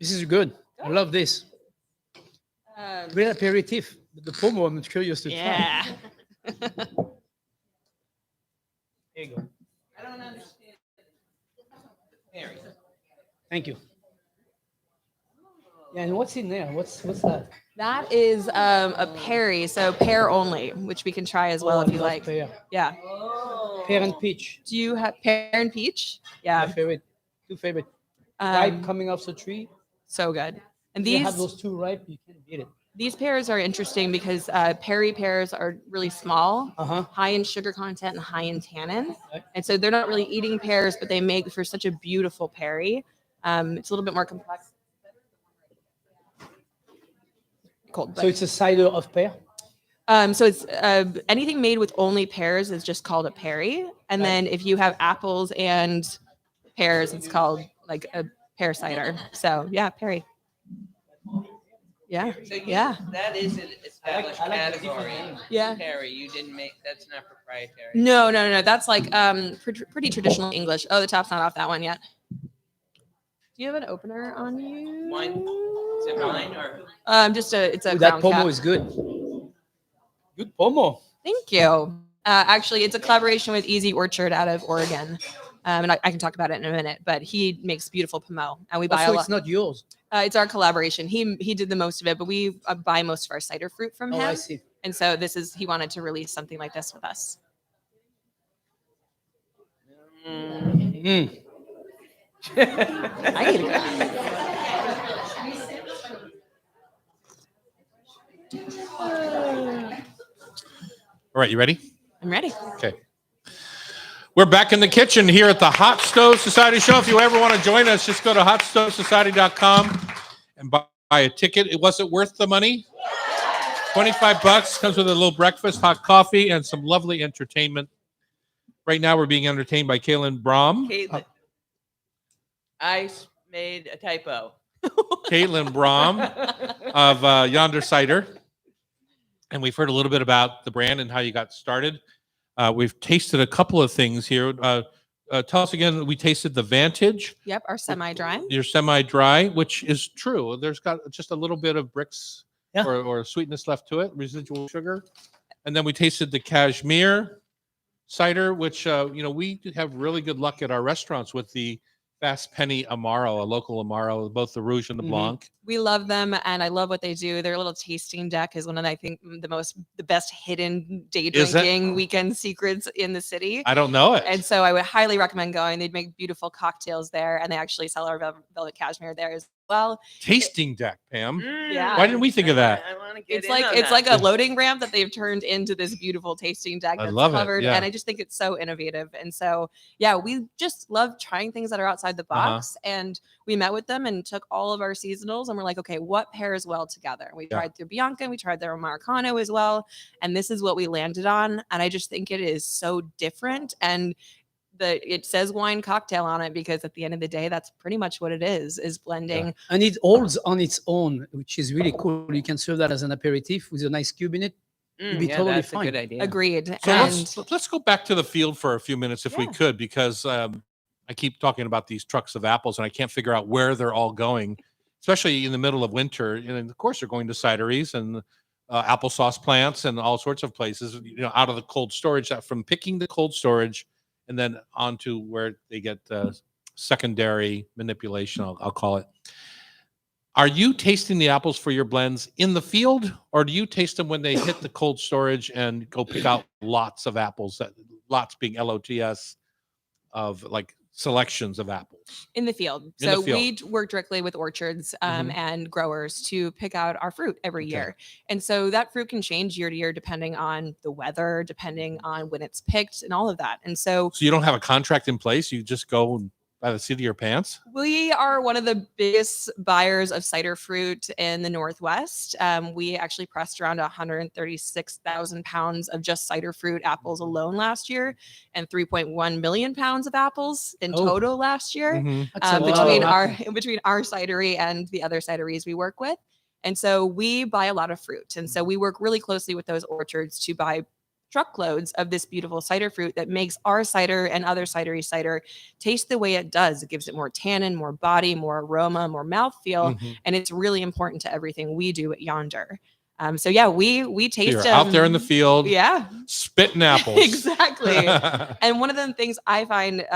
This is good. I love this. Great aperitif. The Pomo, I'm curious to try. Yeah. There you go. I don't understand. Thank you. Yeah, and what's in there? What's that? That is a Perry, so pear only, which we can try as well Oh, if I you love like. Pear. Yeah. Pear and peach. Do you have pear and peach? My Yeah. favorite. Two favorite. Ripe Um, coming off the tree. so good. And You have these those two ripe, you can't beat it. these pears are interesting because Perry pears are really small, Uh-huh. high in sugar content and high in tannin. Right. And so they're not really eating pears, but they make for such a beautiful Perry. It's a little bit more complex. Cold. So it's a cider of pear. So it's anything made with only pears is just called a Perry. And then if you have apples and pears, it's called like a pear cider. So yeah, Perry. Yeah. So Yeah. that is an established I like the different category. names. Yeah. Terry, you didn't make that's not proprietary. No, no, no. That's like pretty traditional English. Oh, the top's not off that one yet. Do you have an opener on you? Wine. Is it wine or Just it's a Ooh, that ground pomo cap. is good. Good pomo. Thank you. Actually, it's a collaboration with Easy Orchard out of Oregon. And I can talk about it in a minute, but he makes beautiful pomo, and we buy Also, a lot. it's not yours. It's our collaboration. He did the most of it, but we buy most of our cider fruit from Oh, him. I see. And so he wanted to release something like this with us. Mm. I need a glass. All right, you ready? I'm ready. Okay. We're back in the kitchen here at the Hot Stove Society show. If you ever want to join us, just go to hotstovesociety.com and buy a ticket. It wasn't worth the money. $25 comes with a little breakfast, hot coffee, and some lovely entertainment. Right now, we're being entertained by Kaylin Brom. Caitlin? I made a typo. Caitlin Brom of Yonder Cider. And we've heard a little bit about the brand and how you got started. We've tasted a couple of things here. Tell us again, we tasted the Vantage. Yep, our semi-dry. Your semi-dry, which is true. There's got just a little bit of bricks Yeah. or sweetness left to it, residual sugar. And then we tasted the Cashmere cider, which, we have really good luck at our restaurants with the Fast Penny Amaro, a local Amaro, both the Rouge and the Mhm. Blanc. We love them, and I love what they do. Their little tasting deck is one of the, I think the best hidden day Is it? drinking weekend secrets in the city. I don't know it. And so I would highly recommend going. They'd make beautiful cocktails there, and they actually sell our velvet cashmere there as well. Tasting deck, Pam. Yeah. Why didn't we think of that? I want to get It's in like on it's that. like a loading ramp that they've turned into this beautiful tasting deck I that's love it, covered, yeah. and I just think it's so innovative. And so, yeah, we just love trying things that are outside the box. And we met with them and took all of our seasonals, and we're like, okay, what pairs well together? We Yeah. tried their Bianca, we tried their Americano as well, and this is what we landed on. And I just think it is so different, and it says wine cocktail on it because at the end of the day, that's pretty much what it is blending. And it holds on its own, which is really cool. You can serve that as an aperitif with a nice cube in it. You'd be totally that's fine. a good idea. Agreed. So And let's go back to the field for a few minutes if we Yeah. could, because I keep talking about these trucks of apples and I can't figure out where they're all going, especially in the middle of winter. And of course, they're going to cideries and applesauce plants and all sorts of places, out of the cold storage. From picking the cold storage and then on to where they get secondary manipulation, I'll call it. Are you tasting the apples for your blends in the field, or do you taste them when they hit the cold storage and go pick out lots of apples, lots being LOTS, of like selections of apples? in the field. In the So field. we work directly with orchards Mhm. and growers to pick out our fruit every Okay. year. And so that fruit can change year to year depending on the weather, depending on when it's picked and all of that. And so So you don't have a contract in place. You just go by the seat of your pants. we are one of the biggest buyers of cider fruit in the Northwest. We actually pressed around 136,000 pounds of just cider fruit apples alone last year, and 3.1 million pounds of apples in Oh. total last year. Mhm. That's a lot between of our cidery and the other cideries we work with. And so we buy a lot of fruit. And so we work really closely with those orchards to buy truckloads of this beautiful cider fruit that makes our cider and other cidery cider taste the way it does. It gives it more tannin, more body, more aroma, more mouthfeel. Mhm. And it's really important to everything we do at Yonder. So yeah, we taste You're out there in the field, Yeah, spitting apples. exactly. And one of the things I find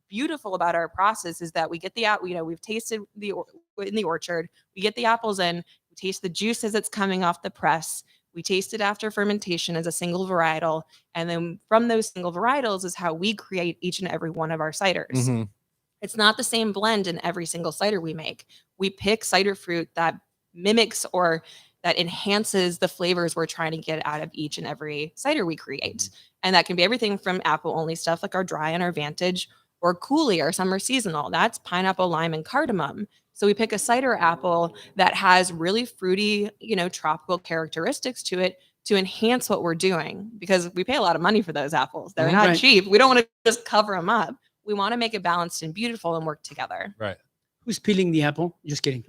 beautiful about our process is that we get the we've tasted in the orchard, we get the apples in, we taste the juice as it's coming off the press, we taste it after fermentation as a single varietal, and then from those single varietals is how we create each and every one of our ciders. Mhm. It's not the same blend in every single cider we make. We pick cider fruit that mimics or that enhances the flavors we're trying to get out of each and every cider we create. And that can be everything from apple only stuff like our dry and our Vantage, or coulis, our summer seasonal. That's pineapple, lime, and cardamom. So we pick a cider apple that has really fruity, tropical characteristics to it to enhance what we're doing, because we pay a lot of money for those apples. They're Mhm. not Right. cheap. We don't want to just cover them up. We want to make it balanced and beautiful and work together. Right. Who's peeling the apple? Just kidding.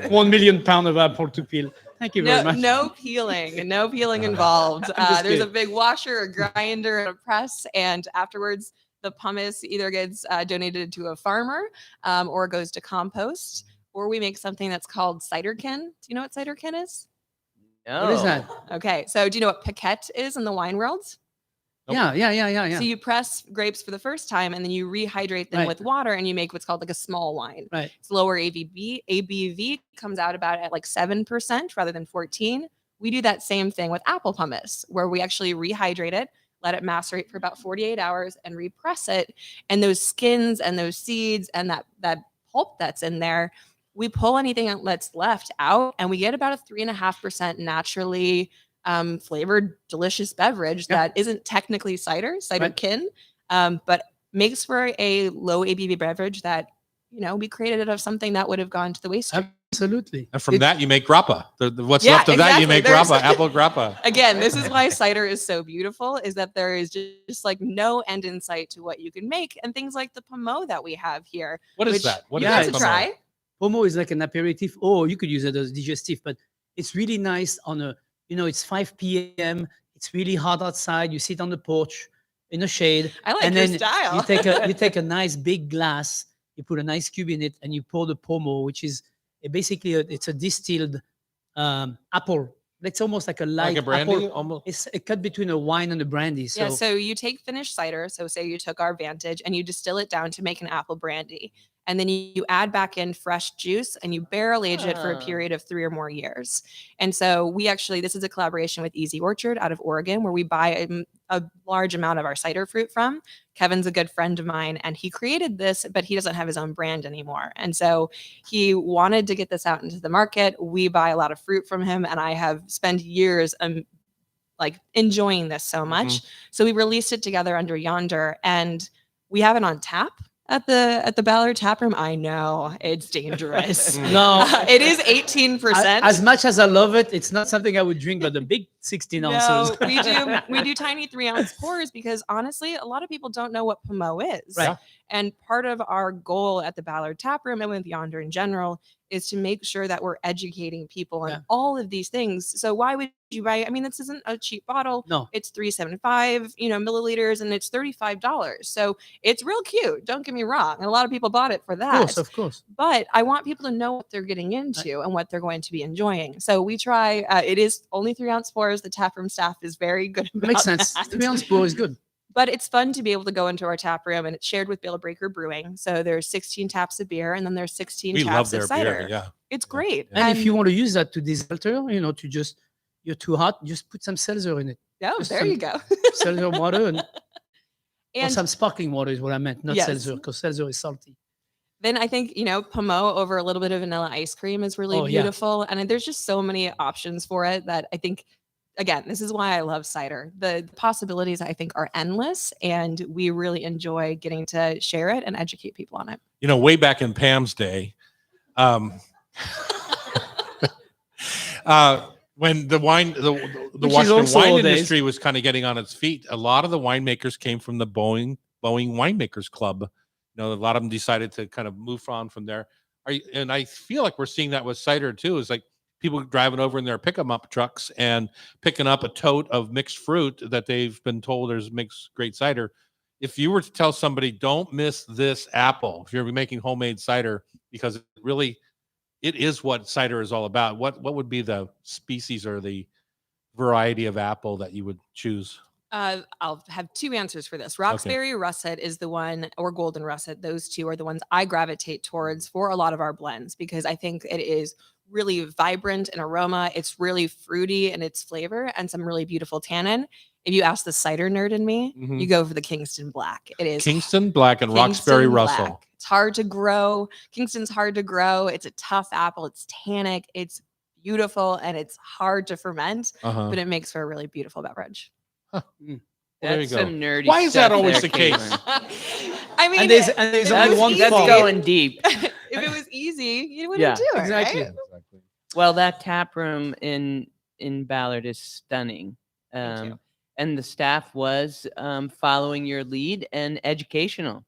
1 million pound of apple to peel. Thank you very No, much. no peeling, no peeling involved. just There's a kidding. big washer, a grinder, and a press, and afterwards the pumice either gets donated to a farmer or goes to compost, or we make something that's called ciderkin. Do you know what ciderkin is? What is that? Okay, so do you know what piquette is in the wine world? Nope. Yeah. So you press grapes for the first time and then you rehydrate them Right. with water and you make what's called like a small wine. Right. It's lower ABV. ABV comes out about at like 7% rather than 14. We do that same thing with apple pumice, where we actually rehydrate it, let it macerate for about 48 hours and repress it. And those skins and those seeds and that pulp that's in there, we pull anything that's left out and we get about a 3.5% naturally flavored, delicious beverage that isn't technically ciderkin, but makes for a low ABV beverage that, we created it of something that would have gone to the waste stream. Absolutely. And from that, you make grappa. What's Yeah, left of that, you exactly. make There's- grappa, apple grappa. Again, this is why cider is so beautiful, is that there is just like no end in sight to what you can make. And things like the pommeau that we have here. What is which that? What you is have that to pommeau? try. Pomo is like an aperitif, or you could use it as digestive, but it's really nice on a, it's 5 p.m. It's really hot outside. You sit on the porch in the shade. I like and your then style. you take a nice big glass, you put an ice cube in it, and you pour the pomo, which is basically it's a distilled apple. It's almost like a light Like a brandy, apple. almost. It's a cut between a wine and a brandy. So Yeah, so you take finished cider, so say you took our Vantage and you distill it down to make an apple brandy. And then you add back in fresh juice and you barrel age it for a Ah. period of 3 or more years. And so this is a collaboration with Easy Orchard out of Oregon, where we buy a large amount of our cider fruit from. Kevin's a good friend of mine and he created this, but he doesn't have his own brand anymore. And so he wanted to get this out into the market. We buy a lot of fruit from him and I have spent years like enjoying this so much. So we released it together under Yonder and we have it on tap at the Ballard Tap Room. I know it's dangerous. no, It is 18%. as much as I love it, it's not something I would drink, but the big 16 ounces. No, we do tiny 3-ounce pours because honestly, a lot of people don't know what pommeau is. Right. And part of our goal at the Ballard Tap Room and with Yonder in general is to make sure that we're educating people on all of these things. So why would you buy? I mean, this isn't a cheap bottle. No, It's 375, milliliters, and it's $35. So it's real cute. Don't get me wrong. And a lot of people bought it for that. of course. But I want people to know what they're getting into and what they're going to be enjoying. So we try. It is only 3-ounce pours. The taproom staff is very good about Makes sense. that. 3-ounce pour is good. But it's fun to be able to go into our tap room, and it's shared with Bill Breaker Brewing. So there's 16 taps of beer, and then there's 16 We taps love of their cider. beer. Yeah. It's great. And if you want to use that to desalter, to just, you're too hot, just put some seltzer in it. Oh, just there some- you go. Seltzer water or And some sparkling water is what I meant, not Yes. seltzer, because seltzer is salty. then I think, pommeau over a little bit of vanilla ice cream is really Oh, yeah. beautiful. And there's just so many options for it that I think, again, this is why I love cider. The possibilities, I think, are endless. And we really enjoy getting to share it and educate people on it. Way back in Pam's day, when the Which is Washington also wine old days. industry was kind of getting on its feet, a lot of the winemakers came from the Boeing Winemakers Club. A lot of them decided to kind of move on from there. And I feel like we're seeing that with cider too. It's like people driving over in their pick-em-up trucks and picking up a tote of mixed fruit that they've been told makes great cider. If you were to tell somebody, don't miss this apple, if you're making homemade cider, because it is what cider is all about. What would be the species or the variety of apple that you would choose? I'll have 2 answers for this. Roxbury Russet is the one, or Golden Russet. Those two are the ones I gravitate towards for a lot of our blends because I think it is really vibrant in aroma. It's really fruity in its flavor and some really beautiful tannin. If you ask the cider nerd in me, you go for the Kingston Black. It is Kingston Black and Roxbury Kingston Russell. Black. It's hard to grow. Kingston's hard to grow. It's a tough apple. It's tannic. It's beautiful and it's hard to ferment, but it makes for a really beautiful beverage. Well, there you That's go. some nerdy Why is that stuff always there, the case? Caitlin. I mean, And there's if only it one was That's fault. going deep. if it was easy, you wouldn't Yeah. do it, Exactly. right? Well, that tap room in Ballard is stunning. Thank you. And the staff was following your lead and educational.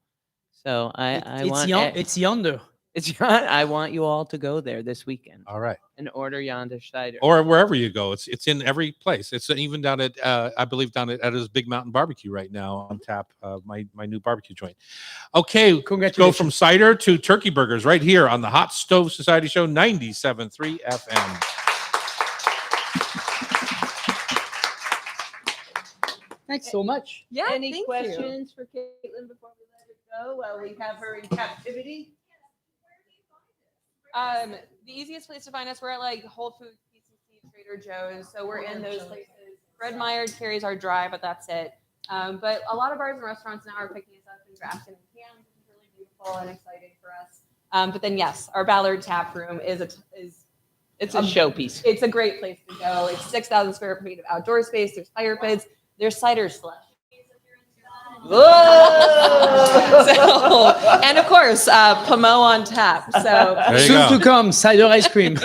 So I want It's Yonder. I want you all to go there this weekend All right. and order Yonder cider. Or wherever you go. It's in every place. It's even down at I believe down at his Big Mountain Barbecue right now on tap. My new barbecue joint. Okay, go Congratulations. from cider to turkey burgers right here on the Hot Stove Society Show 97.3 FM. Thanks so much. Yeah. Any thank you. questions for Caitlin before we let it go while we have her in captivity? The easiest place to find us, we're at like Whole Foods, PCC, Trader Joe's. So we're in those places. Fred Meyer carries our dry, but that's it. But a lot of bars and restaurants now are picking us up and drafting in cans, which is really beautiful and exciting for us. But then yes, our Ballard tap room is It's a showpiece. It's a great place to go. It's 6,000 square feet of outdoor space. There's fire pits. There's cider slush. So, and of course, Pommeau on tap. So There you Soon go. to come, cider ice cream.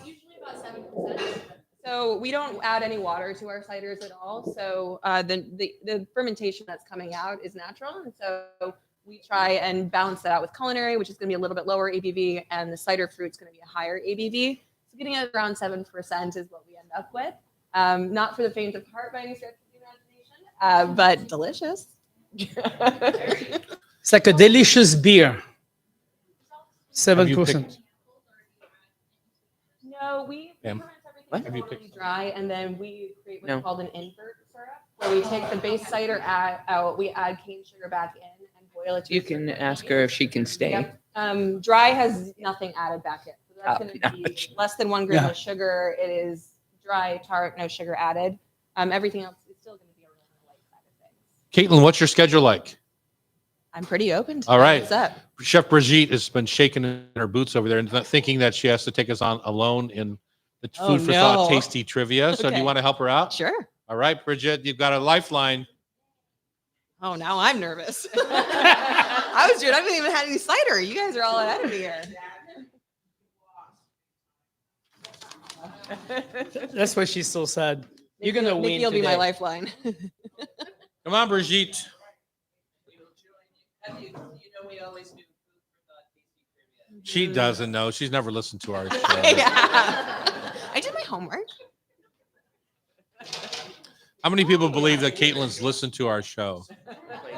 usually about 7%. So we don't add any water to our ciders at all. So the fermentation that's coming out is natural, and so we try and balance that out with culinary, which is going to be a little bit lower ABV, and the cider fruit's going to be a higher ABV. So getting it around 7% is what we end up with. Not for the faint of heart by any stretch of the imagination, but delicious. It's like a delicious beer. Have you 7%. picked- No, we Ma'am? ferment everything What? Have you totally picked- dry, and then we create what's No. called an invert syrup, where we take the base cider out, we add cane sugar back in and boil it. To You a can certain ask point. her if she can stay. Yep. Dry has nothing added back in. So that's Oh, going no. to be less than 1 gram Yeah. of sugar. It is dry, tart, no sugar added. Everything else is still going to be around the light side of things. Caitlin, what's your schedule like? I'm pretty open to All right. What's up? Chef Brigitte has been shaking in her boots over there and thinking that she has to take us on alone in the Oh, Food for Thought no. Tasty Trivia. So do Okay. you want to help her out? Sure. All right, Brigitte, you've got a lifeline. Oh, now I'm nervous. I haven't even had any cider. You guys are all ahead of me here. That's why she's so sad. You're going to win Nikki will be my today. lifeline. Come on, Brigitte. You know, we always do food for thought tasty trivia. She doesn't know. She's never listened to our show. Yeah. I did my homework. How many people believe that Caitlin's listened to our show?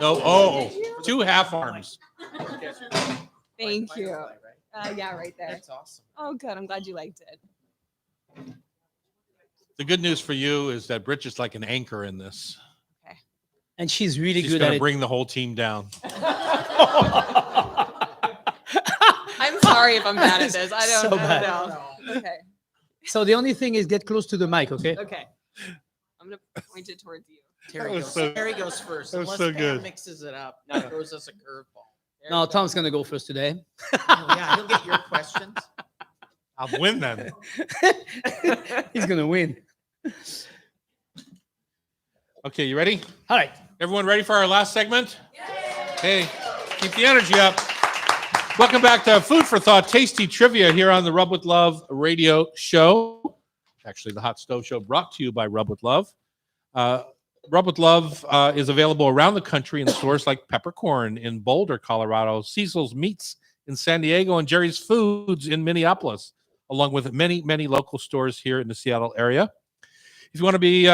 No. Oh, 2 half arms. Thank you. Yeah, right there. That's awesome. Oh, good. I'm glad you liked it. The good news for you is that Bridget's like an anchor in this. And she's really She's good going at to it. bring the whole team down. I'm sorry if I'm bad at this. I don't So know. bad. Okay. So the only thing is get close to the mic, okay? Okay. I'm going to point it towards you. Terry was goes, so- Terry goes first. that was Unless so Pam good. mixes it up. Now throws us a curveball. There No, you go. Tom's going to go first today. Oh, yeah, he'll get your questions. I'll win then. He's going to win. Okay, you ready? All right. Everyone ready for our last segment? Hey, keep the energy up. Welcome back to Food for Thought Tasty Trivia here on the Rub with Love radio show. Actually, the Hot Stove Show brought to you by Rub with Love. Rub with Love is available around the country in stores like Peppercorn in Boulder, Colorado, Cecil's Meats in San Diego, and Jerry's Foods in Minneapolis, along with many, many local stores here in the Seattle area. If you want to be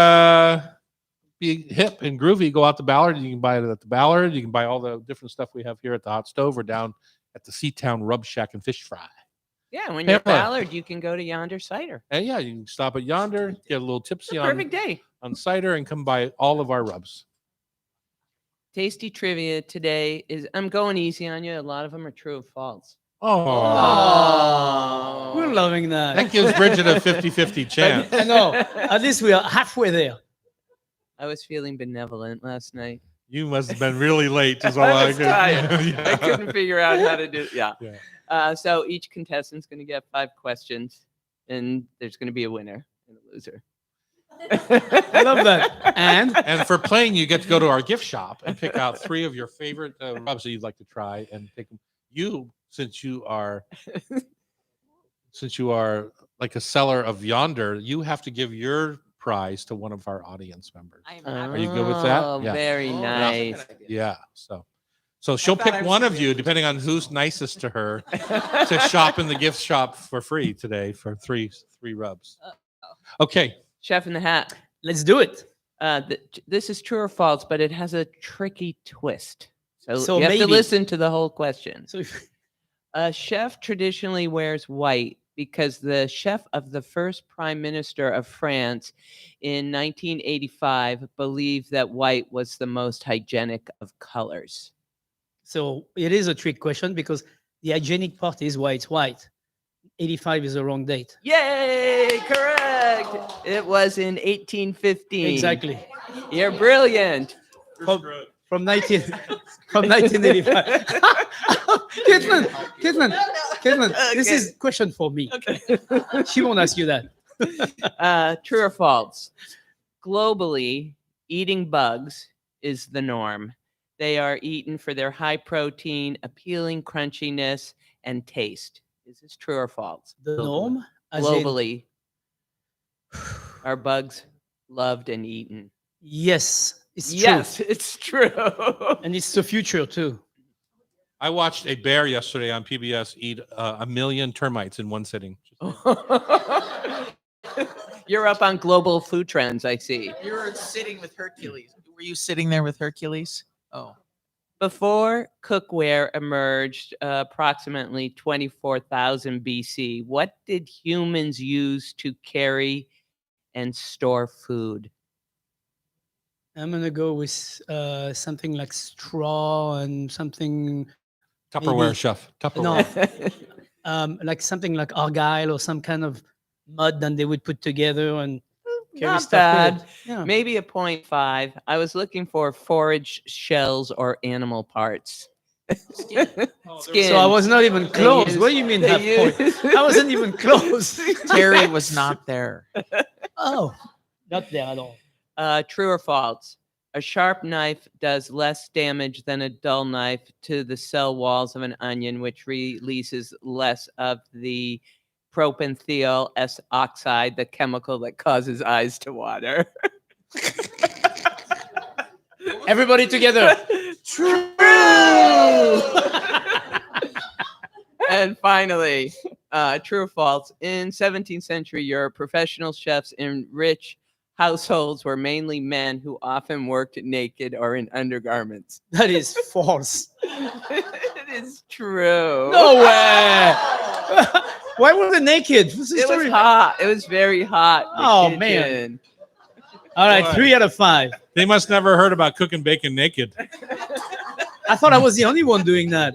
hip and groovy, go out to Ballard. You can buy it at the Ballard. You can buy all the different stuff we have here at the Hot Stove or down at the Seatown Rub Shack and Fish Fry. Yeah, when you're Pamela. Ballard, you can go to Yonder Cider. And yeah, you can stop at Yonder, get a little It's tipsy a on perfect day. cider, and come buy all of our rubs. Tasty trivia today is I'm going easy on you. A lot of them are true or false. Oh, We're loving that. that gives Bridget a 50-50 chance. I know. At least we are halfway there. I was feeling benevolent last night. You must have been really late. Is all I I was could. tired. Yeah. I couldn't figure out how to do. Yeah. Yeah. So each contestant's going to get 5 questions, and there's going to be a winner and a loser. I love that. And And for playing, you get to go to our gift shop and pick out 3 of your favorite rubs that you'd like to try, and pick them. You, since you are like a seller of Yonder, you have to give your prize to one of our audience members. I am Are you good with that? Oh, Yeah. very Oh, that's a good nice. idea. Yeah. So she'll thought pick I was one of gonna- you, depending on who's nicest to her, to shop in the gift shop for free today for three rubs. Okay. Chef in the Hat. Let's do it. This is true or false, but it has a tricky twist. So, So you have to maybe- listen to the whole question. So if, A chef traditionally wears white because the chef of the first prime minister of France in 1985 believed that white was the most hygienic of colors. so it is a trick question because the hygienic part is why it's white. 85 is the wrong date. Yay! Correct. It was in 1815. Exactly. You're brilliant. From 1985. Caitlin, this Okay. is question for me. She won't ask you that. True or false? Globally, eating bugs is the norm. They are eaten for their high protein, appealing crunchiness, and taste. Is this true or false? The norm, as in- Globally, are bugs loved and eaten? yes, it's Yes, true, it's true. and it's the future too. I watched a bear yesterday on PBS eat 1 million termites in one sitting. You're up on global food trends, I see. You were sitting with Hercules. Were you sitting there with Hercules? Oh. Before cookware emerged approximately 24,000 BC, what did humans use to carry and store food? I'm gonna go with something like straw and something Tupperware, Maybe- chef. Tupperware. No. Like something like argyle or some kind of mud that they would put together and carry Not stuff bad. with it. Yeah. Maybe a 0.5. I was looking for forage shells or animal parts. Skin. So I was not even They close. use- What do you mean they half point? use- I wasn't even close. Terry was not there. Oh, not there at all. True or false? A sharp knife does less damage than a dull knife to the cell walls of an onion, which releases less of the propanethiol S oxide, the chemical that causes eyes to water. Everybody together. True. And finally, true or false? In 17th century Europe, professional chefs in rich households were mainly men who often worked naked or in undergarments. That is false. It is true. No way. Why were they naked? What's the It was story? hot. It was very hot. in the Oh, man. kitchen. All right, Boy. 3 out of 5. They must never heard about cooking bacon naked. I thought I was the only one doing that.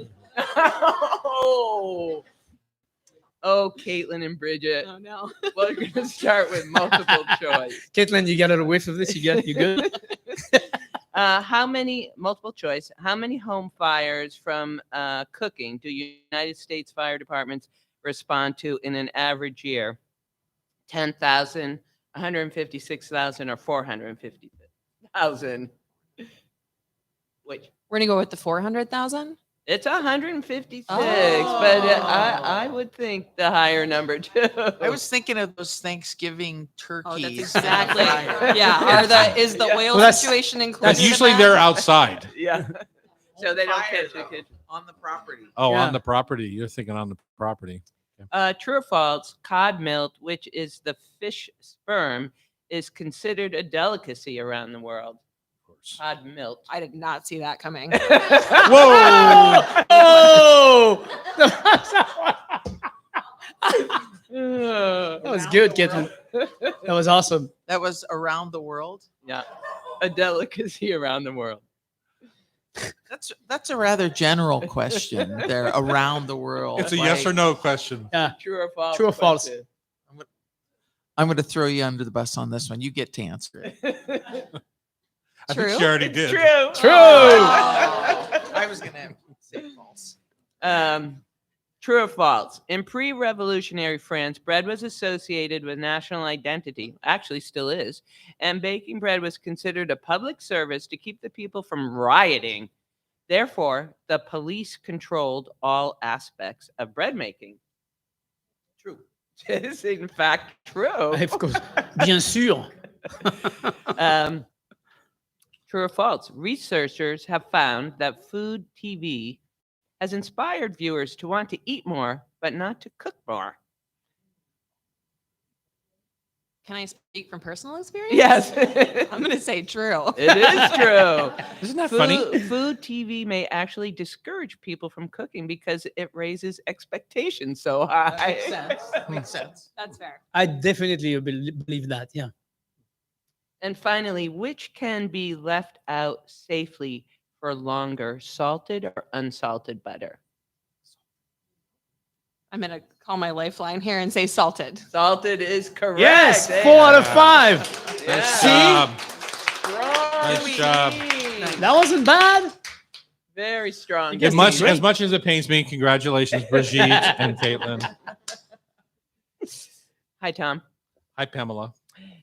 Oh, Caitlin and Bridget. Oh no. We're going to start with multiple choice. Caitlin, you got a whiff of this? You good? How many multiple choice? How many home fires from cooking do United States fire departments respond to in an average year? 10,000, 156,000, or 450,000? Which? We're gonna go with the 400,000. It's 156, but Oh. I would think the higher number too. I was thinking of those Thanksgiving turkeys. Exactly. Right. Yeah. Is the whale Well, that's- situation included? Because in usually that? they're outside. Yeah. So they don't Fire, catch the though, kitchen. on the property. Oh, Yeah. on the property. You're thinking on the property. True or false? Cod milk, which is the fish sperm, is considered a delicacy around the world. Of course. Cod milk. I did not see that coming. Whoa! Oh! Yeah. That was good, Caitlin. That was awesome. That was around the world. A delicacy around the world. That's a rather general question. There around the world. It's a yes or Like, no question. True or false? True or false? question. I'm going to throw you under the bus on this one. You get to answer it. I True. think she already did. True. True. I was going to say false. True or false? In pre-revolutionary France, bread was associated with national identity, actually still is, and baking bread was considered a public service to keep the people from rioting. Therefore, the police controlled all aspects of bread making. True. It is in fact true. Of course. Bien sûr. True or false? Researchers have found that food TV has inspired viewers to want to eat more, but not to cook more. Can I speak from personal experience? Yes, I'm going to say true. it is true. Isn't that funny? Food TV may actually discourage people from cooking because it raises expectations so That high. makes sense. Makes sense. That's fair. I definitely believe that. Yeah. And finally, which can be left out safely for longer, salted or unsalted butter? I'm going to call my lifeline here and say salted. Salted is correct. Yes, Hey, 4 out of 5. yeah. Nice See? job. Strong Nice job. indeed. That wasn't bad. Very strong. You guys As much, great. as much as it pains me, congratulations, Brigitte and Caitlin. Hi, Tom. Hi, Pamela.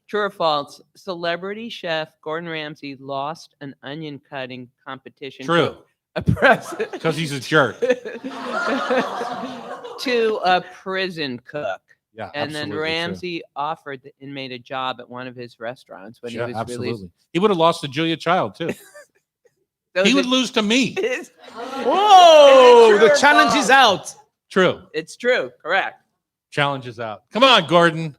True or false? Celebrity chef Gordon Ramsay lost an onion cutting competition. True, A press because he's a jerk. to a prison cook. Yeah, And then absolutely true. Ramsay offered the inmate a job at one of his restaurants when Yeah, he was absolutely. released. He would have lost to Julia Child too. Those He would are- lose to me. Whoa, true the or challenge false? is out. True. It's true. Correct. Challenge is out. Come on, Gordon.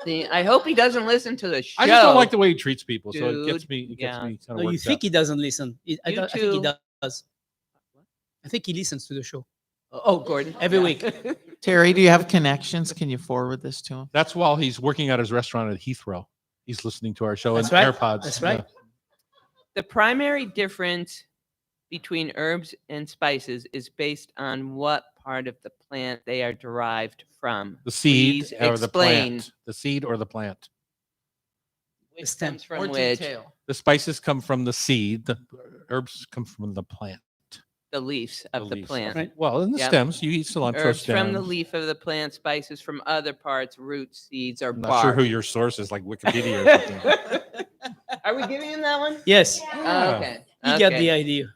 See, I hope he doesn't listen to the show. I just don't like the way he treats people, so it gets Dude, me. It gets yeah. me kind No, of you think he doesn't listen. I You think he too. does. I think he listens to the show Oh, Gordon. every Yeah. week. Terry, do you have connections? Can you forward this to him? That's while he's working at his restaurant at Heathrow. He's listening to our show That's in right. AirPods. That's right. The primary difference between herbs and spices is based on what part of the plant they are derived from. The seed Please or the explain. plant. The seed or the plant. Which stem. comes from More which? detail. The spices come from the seed. The herbs come from the plant. The leaves of the leaves. plant. Right. Well, in the Yep. stems, you eat cilantro Herbs stems. from the leaf of the plant, spices from other parts, roots, seeds, or I'm not bark. sure who your source is, like Wikipedia or something. Are we giving him that one? Yes, Oh, okay. you Okay. get the idea.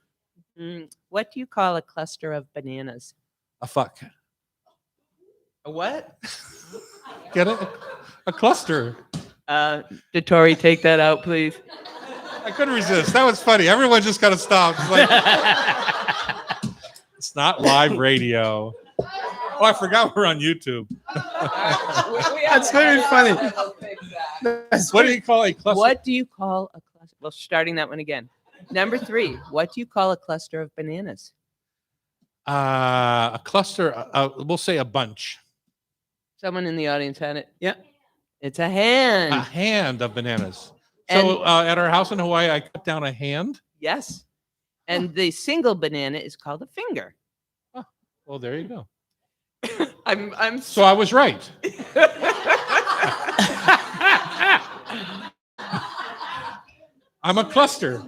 What do you call a cluster of bananas? A fuck. A what? Get it? A cluster. Dottore, take that out, please. I couldn't resist. That was funny. Everyone just kind of stopped. It's like, it's not live radio. Oh, I forgot we're on YouTube. That's very funny. That's What do you call a cluster? What do you call a cluster? Well, starting that one again. Number 3. What do you call a cluster of bananas? A cluster. We'll say a bunch. Someone in the audience had it. Yeah. It's a hand. A hand of bananas. So at our house in Hawaii, I cut down a hand. Yes. And the single banana is called a finger. Well, there you go. I'm So I was right. I'm a cluster.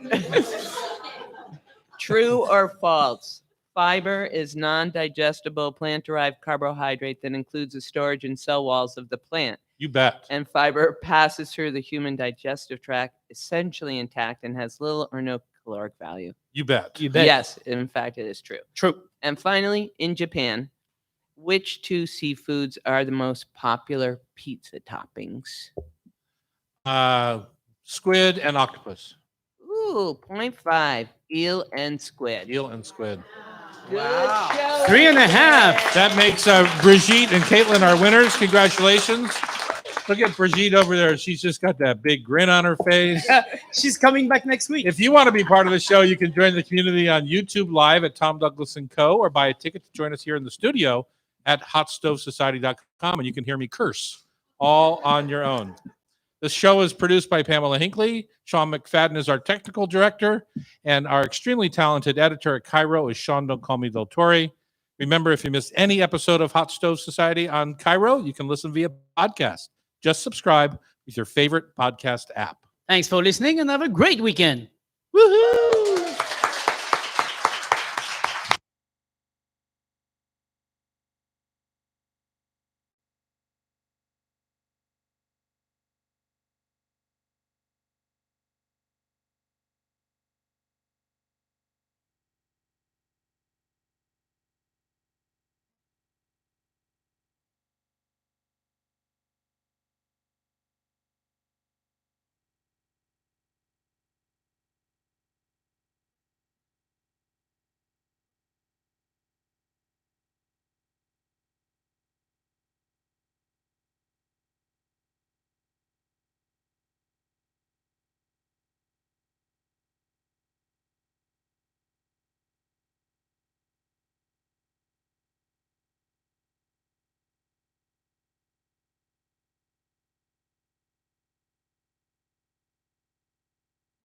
True or false? Fiber is non-digestible plant-derived carbohydrate that includes the storage and cell walls of the plant. You bet. And fiber passes through the human digestive tract essentially intact and has little or no caloric value. You bet. You bet. Yes, in fact, it is true. True. And finally, in Japan, which 2 seafoods are the most popular pizza toppings? Squid and octopus. Ooh, 0.5. Eel and squid. Eel and squid. Good Wow. show. 3.5. That makes Brigitte and Caitlin our winners. Congratulations. Look at Brigitte over there. She's just got that big grin on her face. She's coming back next week. If you want to be part of the show, you can join the community on YouTube Live at Tom Douglas & Co. or buy a ticket to join us here in the studio at hotstovesociety.com, and you can hear me curse all on your own. The show is produced by Pamela Hinckley. Sean McFadden is our technical director, and our extremely talented editor at Cairo is Sean Don't Call Me Del Torre. Remember, if you missed any episode of Hot Stove Society on Cairo, you can listen via podcast. Just subscribe with your favorite podcast app. Thanks for listening and have a great weekend. Woohoo!